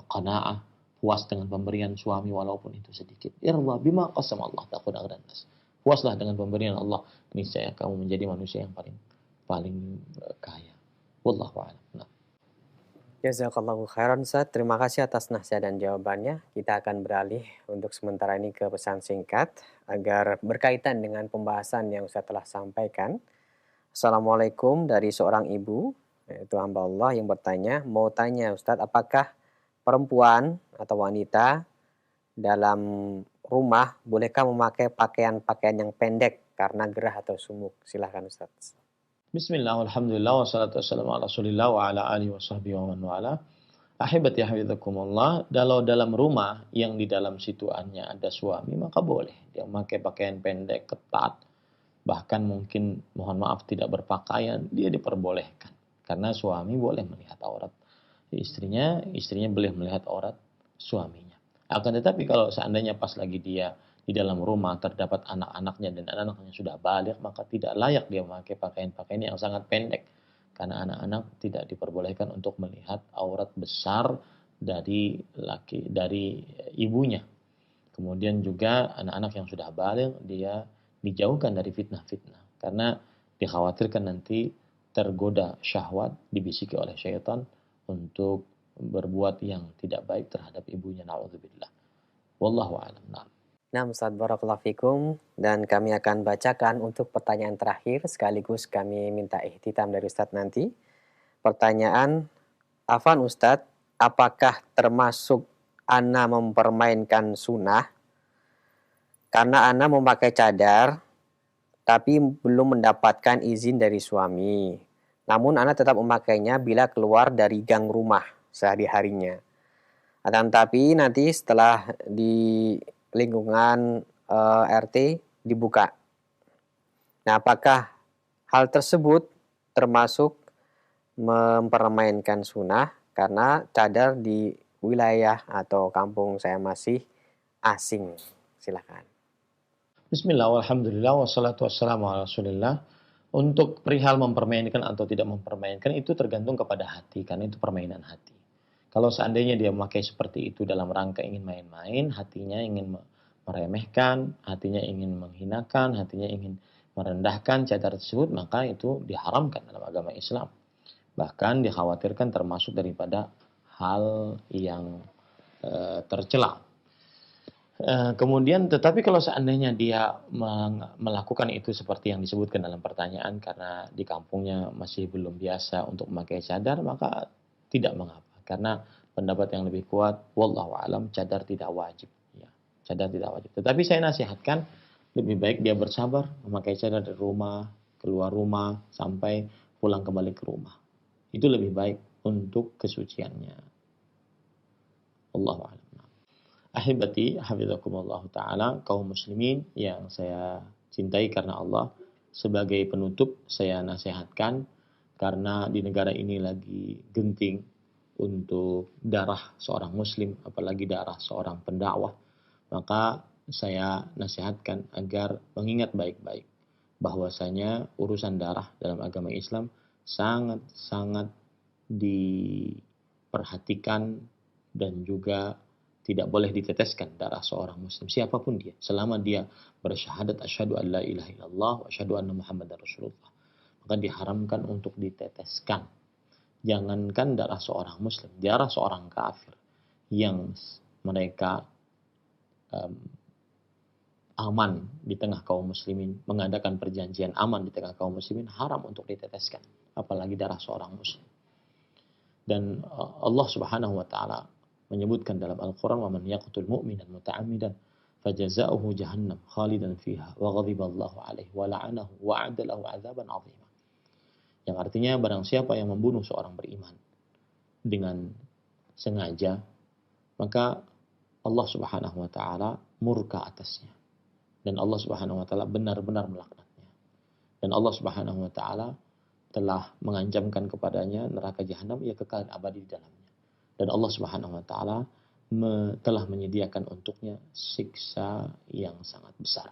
qanaah, puas dengan pemberian suami walaupun itu sedikit. Irda bima qasama Allah takun aghnan nas. Puaslah dengan pemberian Allah, niscaya kamu menjadi manusia yang paling kaya. Wallahu a'lam. Nah. Jazakallahu khairan Ustaz. Terima kasih atas nasihat dan jawabannya. Kita akan beralih untuk sementara ini ke pesan singkat agar berkaitan dengan pembahasan yang Ustaz telah sampaikan. Assalamualaikum dari seorang ibu, yaitu hamba Allah yang bertanya, mau tanya Ustaz, apakah perempuan atau wanita dalam rumah bolehkah memakai pakaian-pakaian yang pendek karena gerah atau sumuk? Silahkan Ustaz. Bismillah, alhamdulillah, wassalatu wassalamu ala rasulillah wa ala alihi wa sahbihi wa man wala. Ahibati hafizakumullah, dalam rumah yang di dalam situannya ada suami, maka boleh dia memakai pakaian pendek, ketat, bahkan mungkin mohon maaf tidak berpakaian, dia diperbolehkan. Karena suami boleh melihat aurat istrinya boleh melihat aurat suaminya. Akan tetapi kalau seandainya pas lagi dia di dalam rumah terdapat anak-anaknya dan anak-anaknya sudah balik, maka tidak layak dia memakai pakaian-pakaian yang sangat pendek. Karena anak-anak tidak diperbolehkan untuk melihat aurat besar dari ibunya. Kemudian juga anak-anak yang sudah balik, dia dijauhkan dari fitnah-fitnah. Karena dikhawatirkan nanti tergoda syahwat, dibisiki oleh syaitan untuk berbuat yang tidak baik terhadap ibunya. Na'udzubillah. Wallahu a'lam. Nah, Ustaz, barakallahu fikum, dan kami akan bacakan untuk pertanyaan terakhir sekaligus kami minta ihtitam dari Ustaz nanti. Pertanyaan, afan Ustaz, apakah termasuk ana mempermainkan sunnah karena ana memakai cadar tapi belum mendapatkan izin dari suami. Namun Ana tetap memakainya bila keluar dari gang rumah sehari-harinya. Akan tapi nanti setelah di lingkungan RT dibuka. Nah, apakah hal tersebut termasuk mempermainkan sunnah karena cadar di wilayah atau kampung saya masih asing? Silakan. Bismillah, walhamdulillah, wassalatu wassalamu ala rasulillah. Untuk perihal mempermainkan atau tidak mempermainkan itu tergantung kepada hati, karena itu permainan hati. Kalau seandainya dia memakai seperti itu dalam rangka ingin main-main, hatinya ingin meremehkan, hatinya ingin menghinakan, hatinya ingin merendahkan cadar tersebut, maka itu diharamkan dalam agama Islam. Bahkan dikhawatirkan termasuk daripada hal yang tercela. Kemudian, tetapi kalau seandainya dia melakukan itu seperti yang disebutkan dalam pertanyaan karena di kampungnya masih belum biasa untuk memakai cadar, maka tidak mengapa. Karena pendapat yang lebih kuat, wallahu alam, cadar tidak wajib. Ya, cadar tidak wajib. Tetapi saya nasihatkan lebih baik dia bersabar memakai cadar dari rumah, keluar rumah, sampai pulang kembali ke rumah. Itu lebih baik untuk kesuciannya. Wallahu alam. Ahibati, hafizakumullah ta'ala, kaum muslimin yang saya cintai karena Allah, sebagai penutup saya nasihatkan, karena di negara ini lagi genting untuk darah seorang muslim, apalagi darah seorang pendakwah, maka saya nasihatkan agar mengingat baik-baik bahwasanya urusan darah dalam agama Islam sangat-sangat diperhatikan dan juga tidak boleh diteteskan darah seorang muslim siapapun dia, selama dia bersyahadat asyhadu an la ilaha illallah wa asyhadu anna muhammadar rasulullah, maka diharamkan untuk diteteskan. Jangankan darah seorang muslim, darah seorang kafir yang mereka aman di tengah kaum muslimin, mengadakan perjanjian aman di tengah kaum muslimin, haram untuk diteteskan, apalagi darah seorang muslim. Dan Allah Subhanahu wa taala menyebutkan dalam Al-Quran, وَمَنْ يَقْتُلْ مُؤْمِنًا مُتَعَمِّدًا فَجَزَاؤُهُ جَهَنَّمُ خَالِدًا فِيهَا وَغَضِبَ اللَّهُ عَلَيْهِ وَلَعَنَهُ وَأَعَدَّ لَهُ عَذَابًا عَظِيمًا. Yang artinya barang siapa yang membunuh seorang beriman dengan sengaja, maka Allah Subhanahu wa taala murka atasnya, dan Allah Subhanahu wa taala benar-benar melaknatnya, dan Allah Subhanahu wa taala telah mengancamkan kepadanya neraka jahanam, ia kekal abadi di dalamnya. Dan Allah Subhanahu wa taala telah menyediakan untuknya siksa yang sangat besar.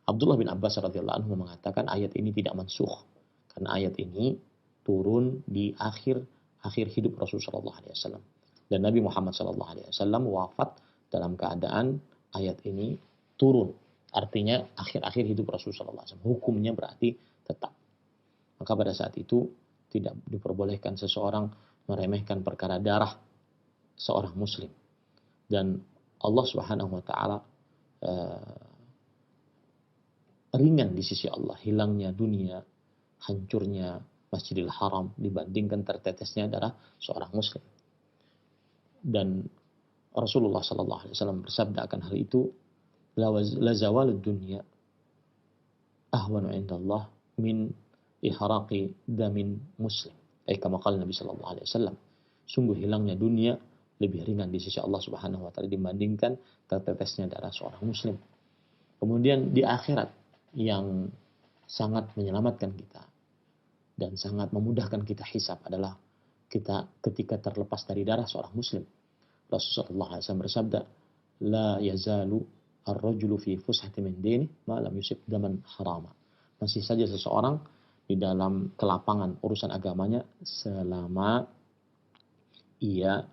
Abdullah bin Abbas radhiyallahu anhu mengatakan ayat ini tidak mansukh, karena ayat ini turun di akhir hidup Rasulullah SAW. Dan Nabi Muhammad SAW wafat dalam keadaan ayat ini turun. Artinya akhir hidup Rasulullah SAW. Hukumnya berarti tetap. Maka pada saat itu tidak diperbolehkan seseorang meremehkan perkara darah seorang muslim. Dan Allah Subhanahu wa taala ringan di sisi Allah hilangnya dunia, hancurnya Masjidil Haram dibandingkan tertetesnya darah seorang muslim. Dan Rasulullah sallallahu alaihi wasallam bersabda akan hal itu, la zawalud dunya ahwanu indallah min ihraqi damin muslim. Kama qala Nabi sallallahu alaihi wasallam, sungguh hilangnya dunia lebih ringan di sisi Allah Subhanahu wa taala dibandingkan tertetesnya darah seorang muslim. Kemudian di akhirat yang sangat menyelamatkan kita dan sangat memudahkan kita hisab adalah kita ketika terlepas dari darah seorang muslim. Rasulullah SAW bersabda, la yazalu ar-rajulu fi fushati min dini ma lam yusib daman harama. Masih saja seseorang di dalam kelapangan urusan agamanya selama ia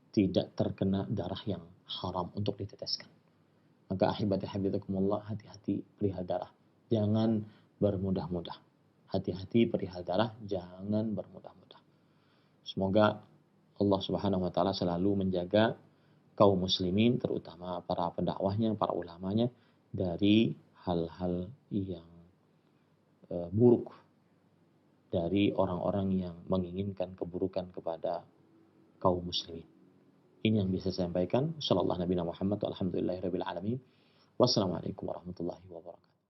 tidak terkena darah yang haram untuk diteteskan. Maka ahibati habibakumullah, hati-hati perihal darah. Jangan bermudah-mudah. Hati-hati perihal darah, jangan bermudah-mudah. Semoga Allah Subhanahu wa taala selalu menjaga kaum muslimin, terutama para pendakwahnya, para ulamanya, dari hal-hal yang buruk, dari orang-orang yang menginginkan keburukan kepada kaum muslimin. Ini yang bisa saya sampaikan. Sallallahu Nabi Muhammad, alhamdulillahirabbil alamin. Wassalamualaikum warahmatullahi wabarakatuh.